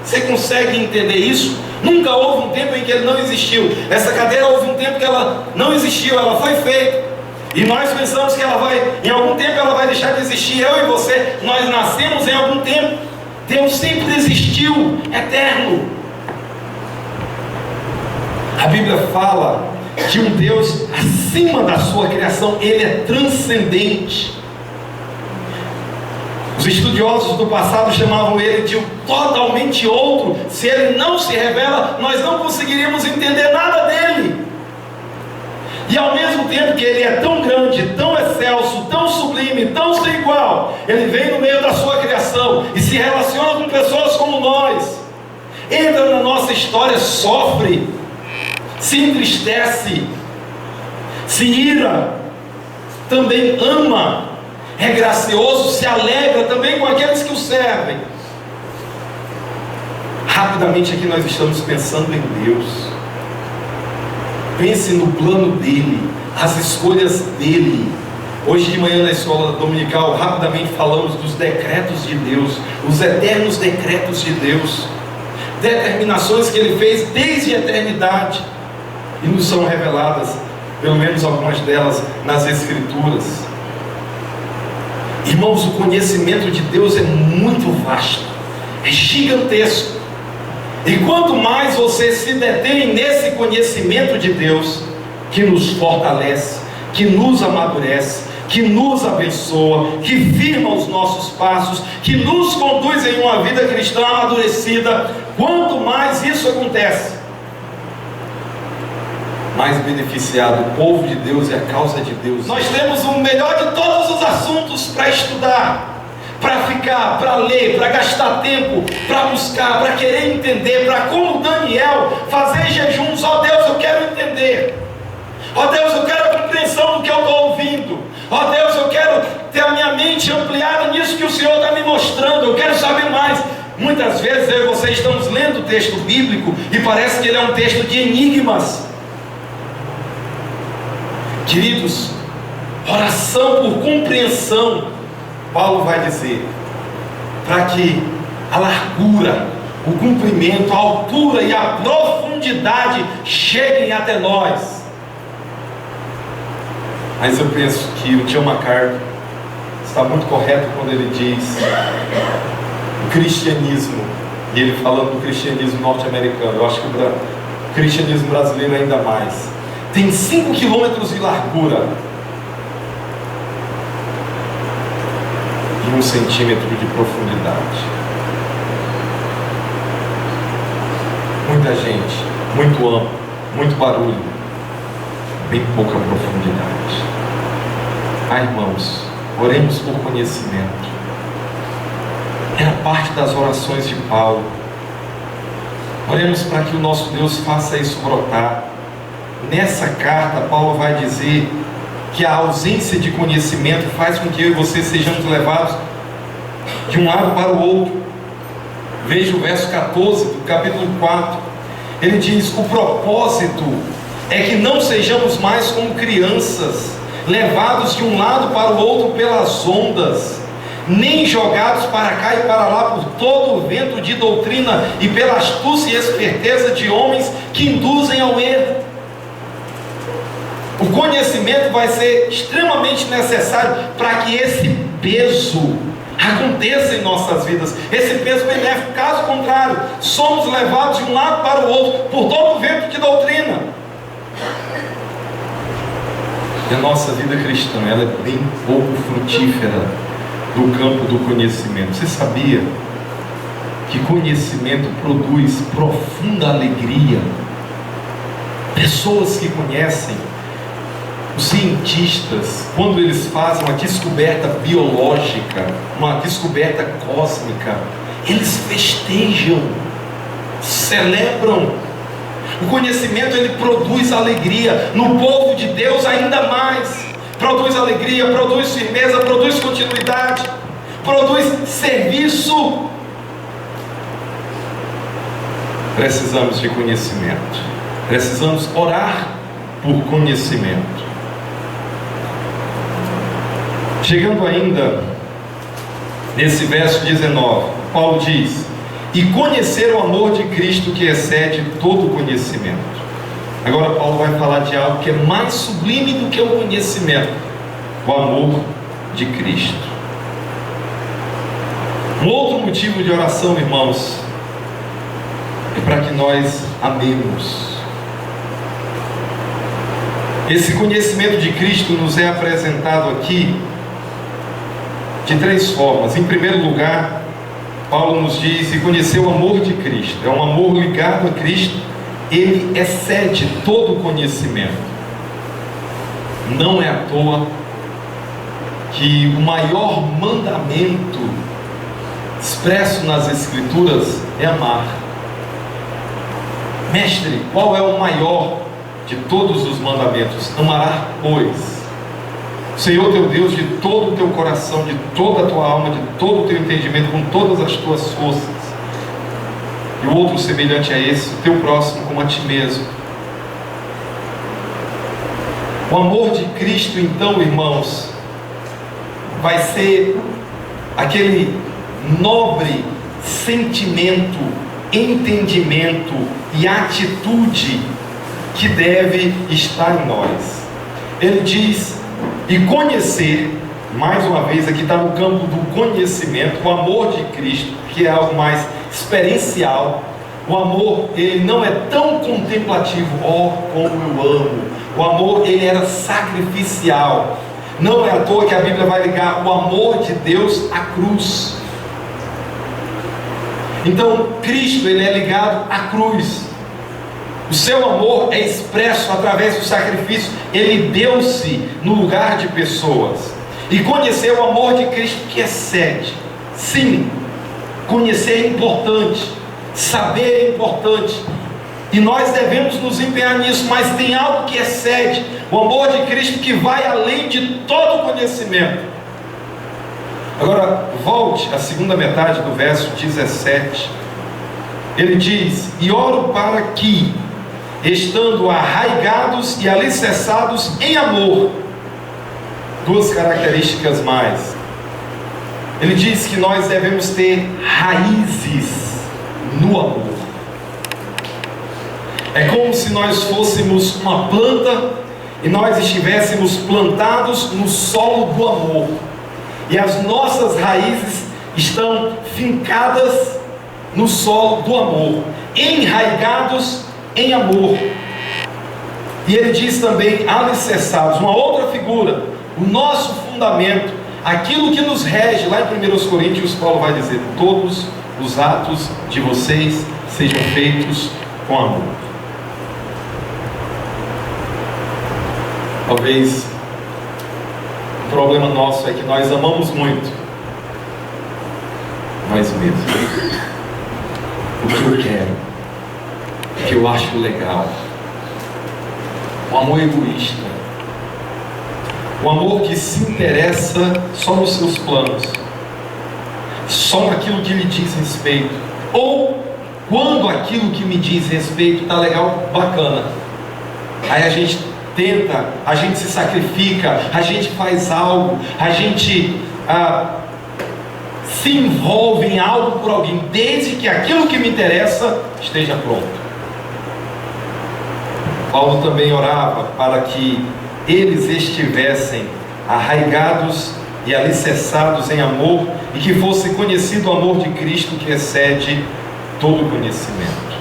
Você consegue entender isso? Nunca houve um tempo em que Ele não existiu. Essa cadeira houve um tempo que ela não existiu, ela foi feita. E nós pensamos que em algum tempo ela vai deixar de existir. Eu e você, nós nascemos em algum tempo. Deus sempre existiu, eterno. A Bíblia fala de um Deus acima da sua criação, Ele é transcendente. Os estudiosos do passado chamavam Ele de um totalmente outro. Se Ele não se revela, nós não conseguiríamos entender nada dEle. E ao mesmo tempo que Ele é tão grande, tão excelso, tão sublime, tão sem igual, Ele vem no meio da sua criação e se relaciona com pessoas como nós. Entra na nossa história, sofre, se entristece, se ira, também ama, é gracioso, se alegra também com aqueles que o servem. Rapidamente aqui nós estamos pensando em Deus. Pense no plano dele, as escolhas dele. Hoje de manhã na escola dominical, rapidamente falamos dos decretos de Deus, os eternos decretos de Deus, determinações que ele fez desde a eternidade, e nos são reveladas, pelo menos algumas delas, nas Escrituras. Irmãos, o conhecimento de Deus é muito vasto, é gigantesco. E quanto mais você se detém nesse conhecimento de Deus, que nos fortalece, que nos amadurece, que nos abençoa, que firma os nossos passos, que nos conduz em uma vida cristã amadurecida, quanto mais isso acontece, mais beneficiado o povo de Deus e a causa de Deus. Nós temos o melhor de todos os assuntos para estudar, para ficar, para ler, para gastar tempo, para buscar, para querer entender, para, como Daniel, fazer jejuns. Ó Deus, eu quero entender. Ó Deus, eu quero a compreensão do que eu estou ouvindo. Ó Deus, eu quero ter a minha mente ampliada nisso que o Senhor está me mostrando. Eu quero saber mais. Muitas vezes eu e você estamos lendo o texto bíblico e parece que ele é um texto de enigmas. Queridos, oração por compreensão, Paulo vai dizer, para que a largura, o comprimento, a altura e a profundidade cheguem até nós. Mas eu penso que o John MacArthur está muito correto quando ele diz o cristianismo, e ele falando do cristianismo norte-americano, eu acho que o cristianismo brasileiro ainda mais, tem 5 quilômetros de largura e 1 centímetro de profundidade. Muita gente, muito amplo, muito barulho, bem pouca profundidade. Irmãos, oremos por conhecimento. Era parte das orações de Paulo. Oremos para que o nosso Deus faça isso brotar. Nessa carta, Paulo vai dizer que a ausência de conhecimento faz com que eu e você sejamos levados de um lado para o outro. Veja o verso 14 do capítulo 4. Ele diz: o propósito é que não sejamos mais como crianças, levados de um lado para o outro pelas ondas, nem jogados para cá e para lá por todo o vento de doutrina e pela astúcia e esperteza de homens que induzem ao erro. O conhecimento vai ser extremamente necessário para que esse peso aconteça em nossas vidas, esse peso benéfico. Caso contrário, somos levados de um lado para o outro por todo o vento de doutrina. E a nossa vida cristã, ela é bem pouco frutífera no campo do conhecimento. Você sabia que conhecimento produz profunda alegria? Pessoas que conhecem, os cientistas, quando eles fazem uma descoberta biológica, uma descoberta cósmica, eles festejam, celebram. O conhecimento, ele produz alegria. No povo de Deus ainda mais. Produz alegria, produz firmeza, produz continuidade, produz serviço. Precisamos de conhecimento. Precisamos orar por conhecimento. Chegando ainda nesse verso 19, Paulo diz: e conhecer o amor de Cristo que excede todo o conhecimento. Agora Paulo vai falar de algo que é mais sublime do que o conhecimento: o amor de Cristo. Um outro motivo de oração, irmãos, é para que nós amemos. Esse conhecimento de Cristo nos é apresentado aqui de 3 formas. Em primeiro lugar, Paulo nos diz: e conhecer o amor de Cristo. É um amor ligado a Cristo. Ele excede todo o conhecimento. Não é à toa que o maior mandamento expresso nas Escrituras é amar. Mestre, qual é o maior de todos os mandamentos? Amarás, pois, o Senhor teu Deus de todo o teu coração, de toda a tua alma, de todo o teu entendimento, com todas as tuas forças. E o outro semelhante a esse, o teu próximo como a ti mesmo. O amor de Cristo, então, irmãos, vai ser aquele nobre sentimento, entendimento e atitude que deve estar em nós. Ele diz, e conhecer, mais uma vez aqui está no campo do conhecimento, o amor de Cristo, que é algo mais experiencial. O amor, ele não é tão contemplativo, como eu amo. O amor, ele era sacrificial. Não é à toa que a Bíblia vai ligar o amor de Deus à cruz. Então, Cristo, ele é ligado à cruz. O seu amor é expresso através do sacrifício. Ele deu-se no lugar de pessoas. E conhecer o amor de Cristo que excede. Sim, conhecer é importante. Saber é importante. E nós devemos nos empenhar nisso, mas tem algo que excede o amor de Cristo, que vai além de todo conhecimento. Agora, volte à segunda metade do verso 17. Ele diz, e oro para que, estando arraigados e alicerçados em amor, duas características mais. Ele diz que nós devemos ter raízes no amor. É como se nós fôssemos uma planta e nós estivéssemos plantados no solo do amor. E as nossas raízes estão fincadas no solo do amor, enraigados em amor. E ele diz também alicerçados, uma outra figura, o nosso fundamento, aquilo que nos rege. Lá em 1 Coríntios, Paulo vai dizer, todos os atos de vocês sejam feitos com amor. Talvez o problema nosso é que nós amamos muito nós mesmos, o que eu quero, o que eu acho legal. Um amor egoísta, um amor que se interessa só nos seus planos, só naquilo que lhe diz respeito, ou quando aquilo que me diz respeito está legal, bacana, aí a gente tenta, a gente se sacrifica, a gente faz algo, a gente se envolve em algo por alguém, desde que aquilo que me interessa esteja pronto. Paulo também orava para que eles estivessem arraigados e alicerçados em amor, e que fosse conhecido o amor de Cristo que excede todo conhecimento.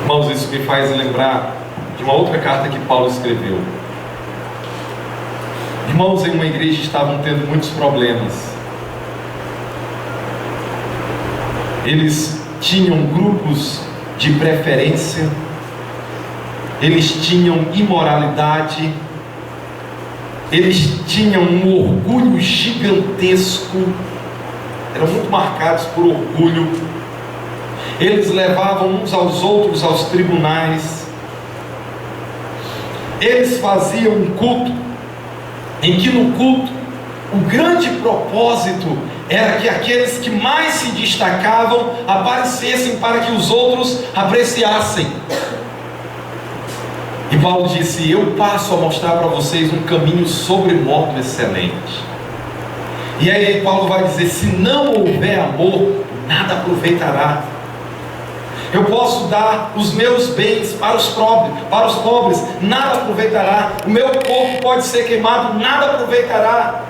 Irmãos, isso me faz lembrar de uma outra carta que Paulo escreveu. Irmãos em uma igreja estavam tendo muitos problemas. Eles tinham grupos de preferência, eles tinham imoralidade, eles tinham um orgulho gigantesco, eram muito marcados por orgulho. Eles levavam uns aos outros aos tribunais. Eles faziam um culto em que no culto o grande propósito era que aqueles que mais se destacavam aparecessem para que os outros apreciassem. E Paulo disse, eu passo a mostrar para vocês um caminho sobremodo excelente. E aí Paulo vai dizer, se não houver amor, nada aproveitará. Eu posso dar os meus bens para os pobres, nada aproveitará. O meu corpo pode ser queimado, nada aproveitará.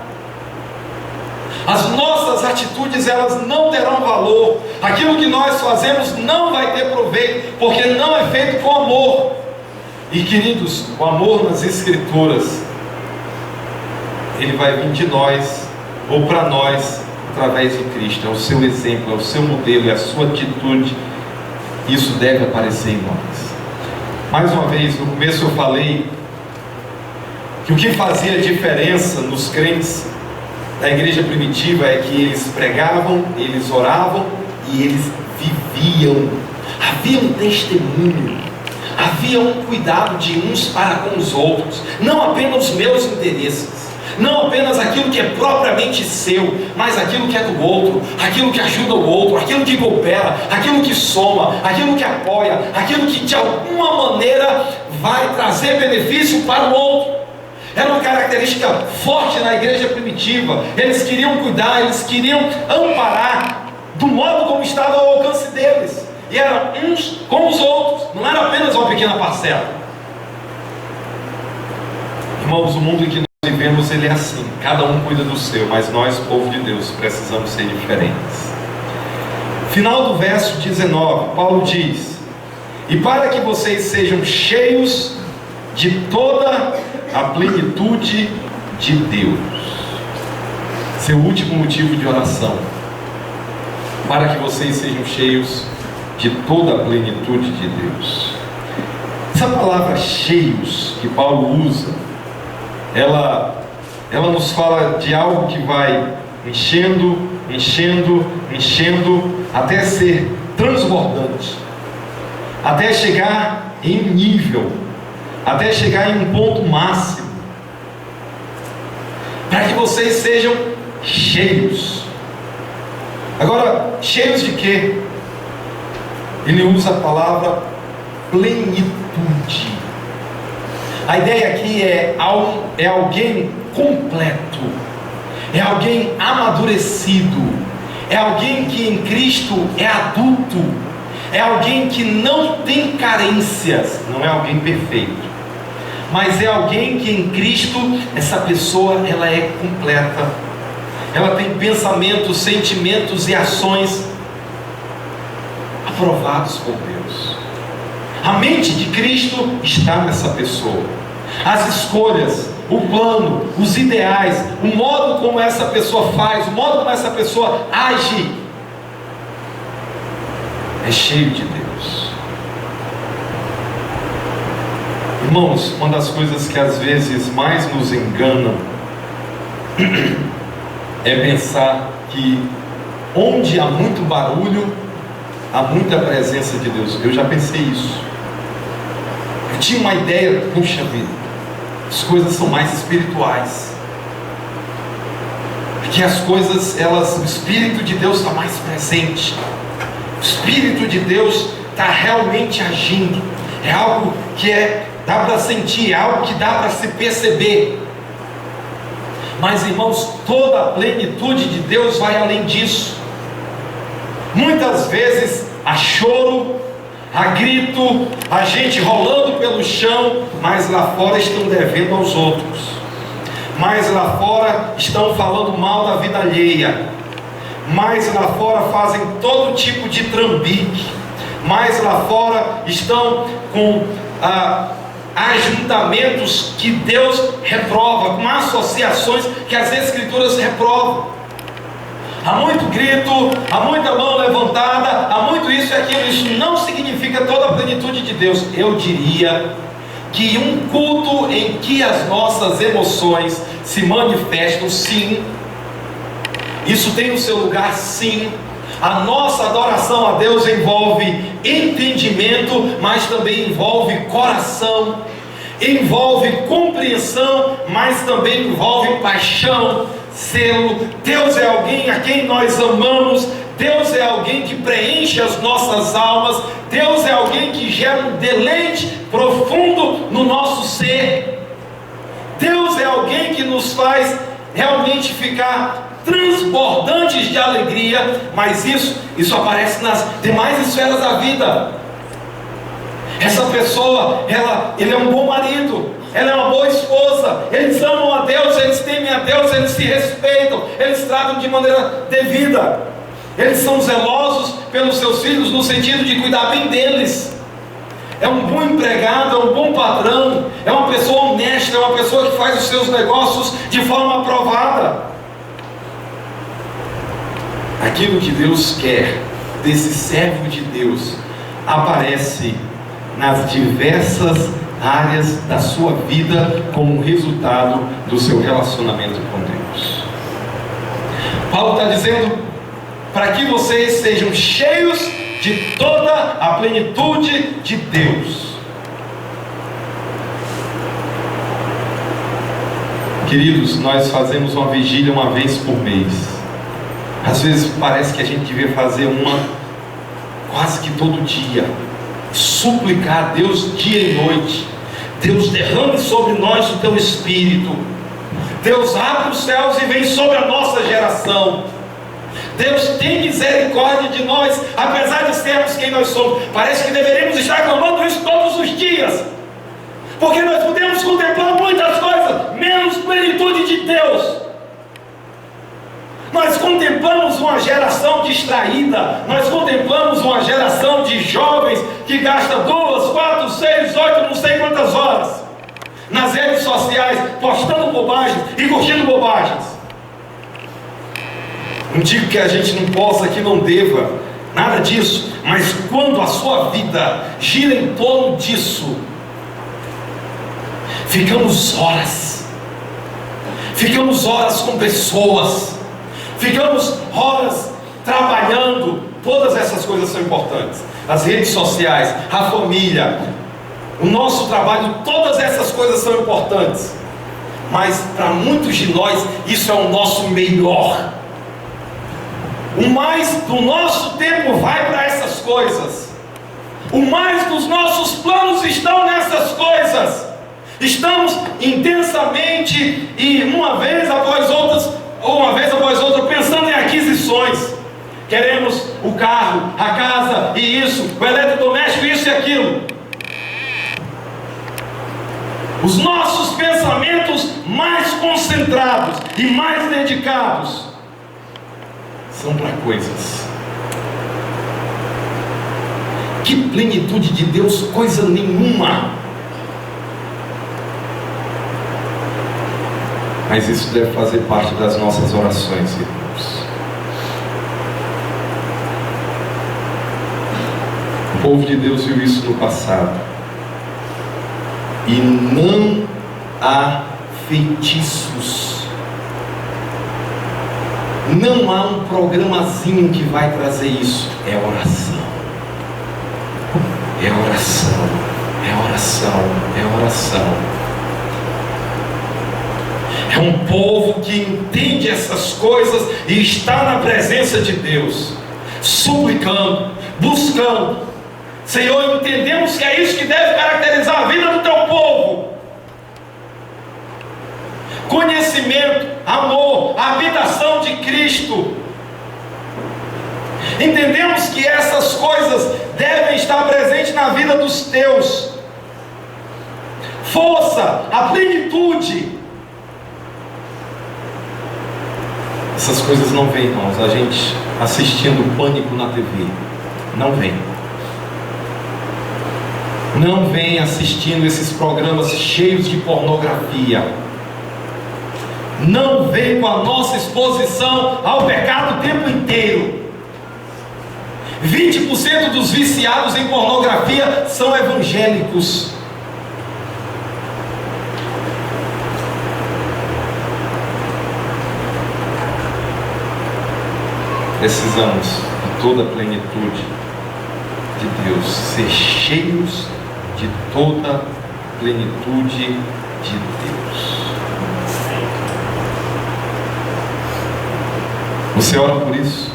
As nossas atitudes, elas não terão valor. Aquilo que nós fazemos não vai ter proveito, porque não é feito com amor. E queridos, o amor nas Escrituras, ele vai vir de nós, ou para nós, através de Cristo. É o seu exemplo, é o seu modelo, é a sua atitude. Isso deve aparecer em nós. Mais uma vez, no começo eu falei que o que fazia diferença nos crentes da igreja primitiva é que eles pregavam, eles oravam e eles viviam. Havia um testemunho, havia um cuidado de uns para com os outros, não apenas os meus interesses. Não apenas aquilo que é propriamente seu, mas aquilo que é do outro, aquilo que ajuda o outro, aquilo que coopera, aquilo que soma, aquilo que apoia, aquilo que de alguma maneira vai trazer benefício para o outro. Era uma característica forte na igreja primitiva. Eles queriam cuidar, eles queriam amparar do modo como estava ao alcance deles, e eram uns com os outros, não era apenas uma pequena parcela. Irmãos, o mundo em que nós vivemos, ele é assim, cada um cuida do seu, mas nós, povo de Deus, precisamos ser diferentes. Final do verso 19, Paulo diz: e para que vocês sejam cheios de toda a plenitude de Deus. Seu último motivo de oração: para que vocês sejam cheios de toda a plenitude de Deus. Essa palavra cheios que Paulo usa, ela nos fala de algo que vai enchendo, enchendo, enchendo, até ser transbordante, até chegar em um nível, até chegar em um ponto máximo, para que vocês sejam cheios. Agora, cheios de quê? Ele usa a palavra plenitude. A ideia aqui é alguém completo, é alguém amadurecido, é alguém que em Cristo é adulto, é alguém que não tem carências, não é alguém perfeito, mas é alguém que em Cristo, essa pessoa, ela é completa, ela tem pensamentos, sentimentos e ações aprovados por Deus. A mente de Cristo está nessa pessoa. As escolhas, o plano, os ideais, o modo como essa pessoa faz, o modo como essa pessoa age, é cheio de Deus. Irmãos, uma das coisas que às vezes mais nos enganam é pensar que onde há muito barulho, há muita presença de Deus. Eu já pensei isso. Eu tinha uma ideia, puxa vida, as coisas são mais espirituais, porque as coisas, o Espírito de Deus está mais presente, o Espírito de Deus está realmente agindo, é algo que dá para sentir, é algo que dá para se perceber. Mas irmãos, toda a plenitude de Deus vai além disso. Muitas vezes há choro, há grito, há gente rolando pelo chão, mas lá fora estão devendo aos outros, mas lá fora estão falando mal da vida alheia, mas lá fora fazem todo tipo de trambique, mas lá fora estão com ajuntamentos que Deus reprova, com associações que as Escrituras reprovam. Há muito grito, há muita mão levantada, há muito isso e aquilo. Isso não significa toda a plenitude de Deus. Eu diria que um culto em que as nossas emoções se manifestam, sim, isso tem o seu lugar, sim. A nossa adoração a Deus envolve entendimento, mas também envolve coração, envolve compreensão, mas também envolve paixão, zelo. Deus é alguém a quem nós amamos, Deus é alguém que preenche as nossas almas, Deus é alguém que gera um deleite profundo no nosso ser, Deus é alguém que nos faz realmente ficar transbordantes de alegria. Mas isso aparece nas demais esferas da vida. Essa pessoa, ele é um bom marido, ela é uma boa esposa, eles amam a Deus, eles temem a Deus, eles se respeitam, eles tratam de maneira devida, eles são zelosos pelos seus filhos no sentido de cuidar bem deles. É um bom empregado, é um bom patrão, é uma pessoa honesta, é uma pessoa que faz os seus negócios de forma aprovada. Aquilo que Deus quer desse servo de Deus aparece nas diversas áreas da sua vida como resultado do seu relacionamento com Deus. Paulo está dizendo para que vocês sejam cheios de toda a plenitude de Deus. O Queridos, nós fazemos uma vigília uma vez por mês. Às vezes parece que a gente devia fazer uma quase que todo dia. Suplicar a Deus dia e noite. Deus, derrame sobre nós o teu Espírito. Deus, abre os céus e vem sobre a nossa geração. Deus, tem misericórdia de nós, apesar de sermos quem nós somos. Parece que deveríamos estar clamando isso todos os dias, porque nós podemos contemplar muitas coisas, menos plenitude de Deus. Nós contemplamos uma geração distraída, nós contemplamos uma geração de jovens que gasta 2, 4, 6, 8, não sei quantas horas nas redes sociais, postando bobagens e curtindo bobagens. Não digo que a gente não possa, que não deva, nada disso, mas quando a sua vida gira em torno disso, ficamos horas com pessoas, ficamos horas trabalhando. Todas essas coisas são importantes. As redes sociais, a família, o nosso trabalho, todas essas coisas são importantes. Mas para muitos de nós, isso é o nosso melhor. O mais do nosso tempo vai para essas coisas. O mais dos nossos planos estão nessas coisas. Estamos intensamente e uma vez após outra pensando em aquisições. Queremos o carro, a casa e isso, o eletrodoméstico, isso e aquilo. Os nossos pensamentos mais concentrados e mais dedicados são para coisas. Que plenitude de Deus, coisa nenhuma. Mas isso deve fazer parte das nossas orações, irmãos. O povo de Deus viu isso no passado. E não há feitiços. Não há um programazinho que vai trazer isso. É oração. É oração. É oração. É oração. É um povo que entende essas coisas e está na presença de Deus, suplicando, buscando. Senhor, entendemos que é isso que deve caracterizar a vida do teu povo. Conhecimento, amor, a habitação de Cristo. Entendemos que essas coisas devem estar presentes na vida dos teus. Força, a plenitude. Essas coisas não vêm, irmãos. A gente assistindo Pânico na TV. Não vem. Não vem assistindo esses programas cheios de pornografia. Não vem com a nossa exposição ao pecado o tempo inteiro. 20% dos viciados em pornografia são evangélicos. Precisamos de toda a plenitude de Deus, ser cheios de toda a plenitude de Deus. Você ora por isso?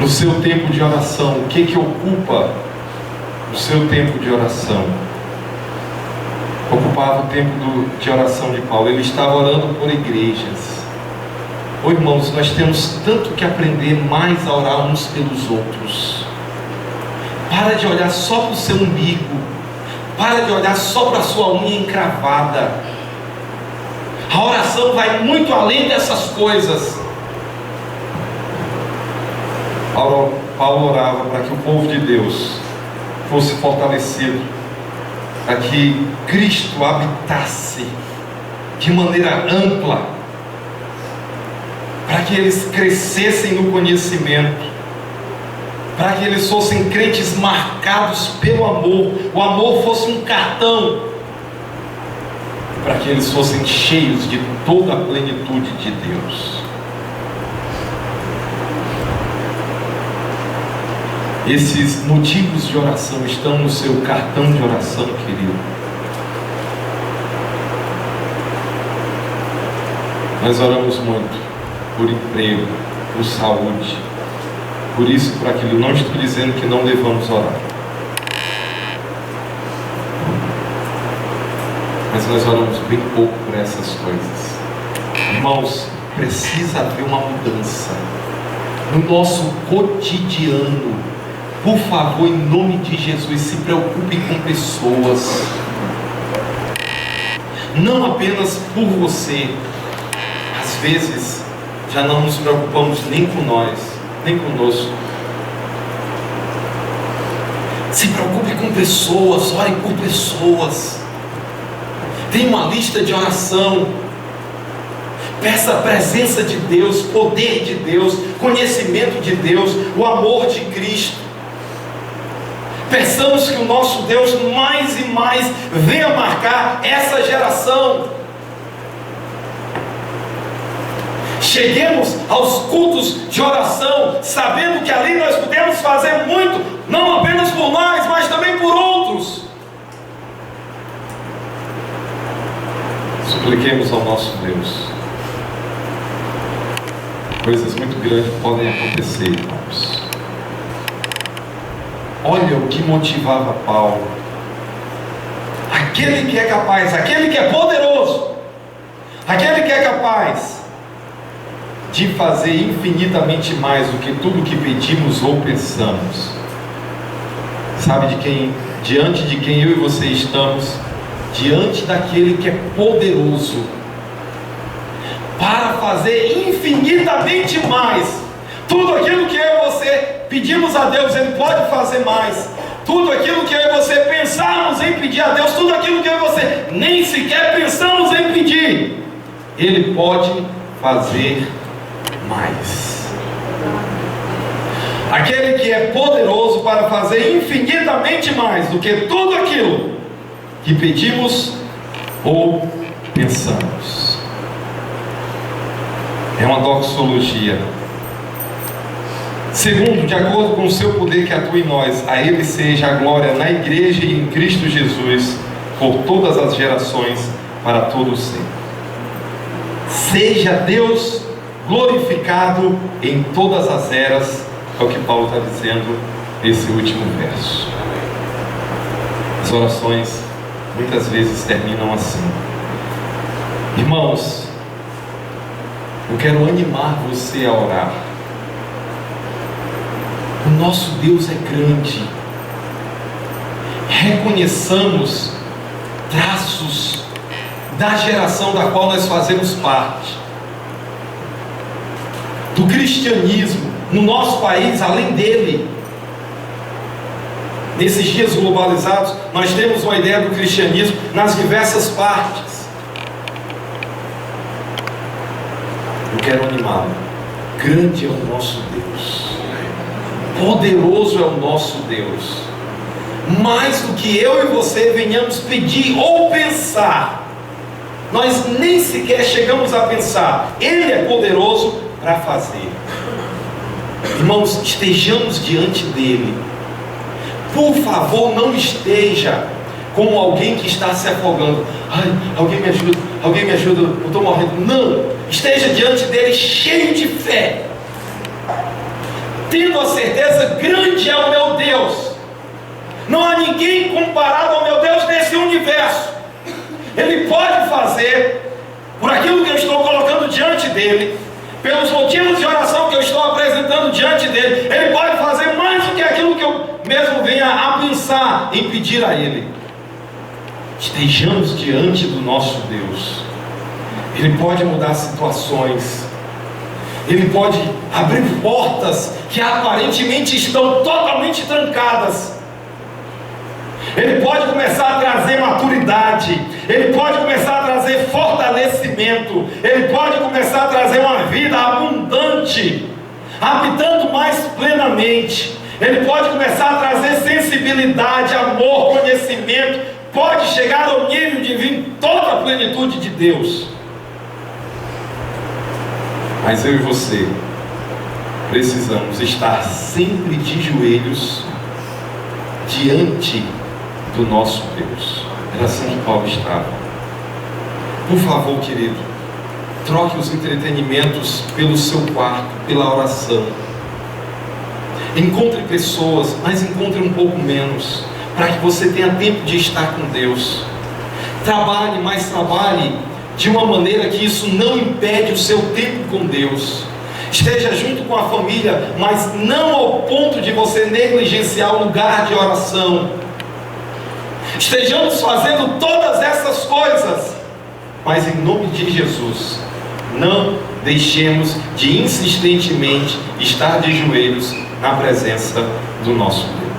No seu tempo de oração, o que ocupa o seu tempo de oração? Ocupava o tempo de oração de Paulo. Ele estava orando por igrejas. Oh, irmãos, nós temos tanto que aprender mais a orar uns pelos outros. Para de olhar só para o seu umbigo. Para de olhar só para a sua unha encravada. A oração vai muito além dessas coisas. Paulo orava para que o povo de Deus fosse fortalecido, para que Cristo habitasse de maneira ampla, para que eles crescessem no conhecimento, para que eles fossem crentes marcados pelo amor, o amor fosse um cartão, para que eles fossem cheios de toda a plenitude de Deus. Esses motivos de oração estão no seu cartão de oração, querido. Nós oramos muito por emprego, por saúde, por isso, por aquilo. Não estou dizendo que não devamos orar, mas nós oramos bem pouco por essas coisas. Irmãos, precisa haver uma mudança no nosso cotidiano. Por favor, em nome de Jesus, se preocupe com pessoas, não apenas por você. Às vezes já não nos preocupamos nem com nós, nem conosco. Se preocupe com pessoas, ore por pessoas. Tem uma lista de oração. Peça a presença de Deus, poder de Deus, conhecimento de Deus, o amor de Cristo. Peçamos que o nosso Deus mais e mais venha marcar essa geração. Cheguemos aos cultos de oração, sabendo que ali nós podemos fazer muito, não apenas por nós, mas também por outros. Supliquemos ao nosso Deus. Coisas muito grandes podem acontecer, irmãos. Olha o que motivava Paulo. Aquele que é capaz, aquele que é poderoso, aquele que é capaz de fazer infinitamente mais do que tudo que pedimos ou pensamos. Sabe de quem? Diante de quem eu e você estamos? Diante daquele que é poderoso para fazer infinitamente mais. Tudo aquilo que eu e você pedimos a Deus, Ele pode fazer mais. Tudo aquilo que eu e você pensarmos em pedir a Deus, tudo aquilo que eu e você nem sequer pensamos em pedir, Ele pode fazer mais. Aquele que é poderoso para fazer infinitamente mais do que tudo aquilo que pedimos ou pensamos. É uma doxologia. Segundo, de acordo com o seu poder que atua em nós, a Ele seja a glória na igreja e em Cristo Jesus, por todas as gerações, para todo sempre. Seja Deus glorificado em todas as eras, é o que Paulo está dizendo nesse último verso. As orações muitas vezes terminam assim. Irmãos, eu quero animar você a orar. O nosso Deus é grande. Reconheçamos traços da geração da qual nós fazemos parte. Do cristianismo no nosso país, além dele. Nesses dias globalizados, nós temos uma ideia do cristianismo nas diversas partes. Eu quero animá-lo. Grande é o nosso Deus. Poderoso é o nosso Deus. Mais do que eu e você venhamos pedir ou pensar, nós nem sequer chegamos a pensar. Ele é poderoso para fazer. Irmãos, estejamos diante dele. Por favor, não esteja como alguém que está se afogando. Ai, alguém me ajuda, eu estou morrendo. Não, esteja diante dele cheio de fé, tendo a certeza: grande é o meu Deus. Não há ninguém comparado ao meu Deus nesse universo. Ele pode fazer, por aquilo que eu estou colocando diante dele, pelos motivos de oração que eu estou apresentando diante dele, Ele pode fazer mais do que aquilo que eu mesmo venha a pensar em pedir a Ele. Estejamos diante do nosso Deus. Ele pode mudar situações. Ele pode abrir portas que aparentemente estão totalmente trancadas. Ele pode começar a trazer maturidade. Ele pode começar a trazer fortalecimento. Ele pode começar a trazer uma vida abundante, habitando mais plenamente. Ele pode começar a trazer sensibilidade, amor, conhecimento. Pode chegar ao nível de vir toda a plenitude de Deus. Mas eu e você precisamos estar sempre de joelhos diante do nosso Deus. Era assim que Paulo estava. Por favor, querido, Troque os entretenimentos pelo seu quarto, pela oração. Encontre pessoas, mas encontre um pouco menos, para que você tenha tempo de estar com Deus. Trabalhe, mas trabalhe de uma maneira que isso não impede o seu tempo com Deus. Esteja junto com a família, mas não ao ponto de você negligenciar o lugar de oração. Estejamos fazendo todas essas coisas, mas em nome de Jesus, não deixemos de insistentemente estar de joelhos na presença do nosso Deus.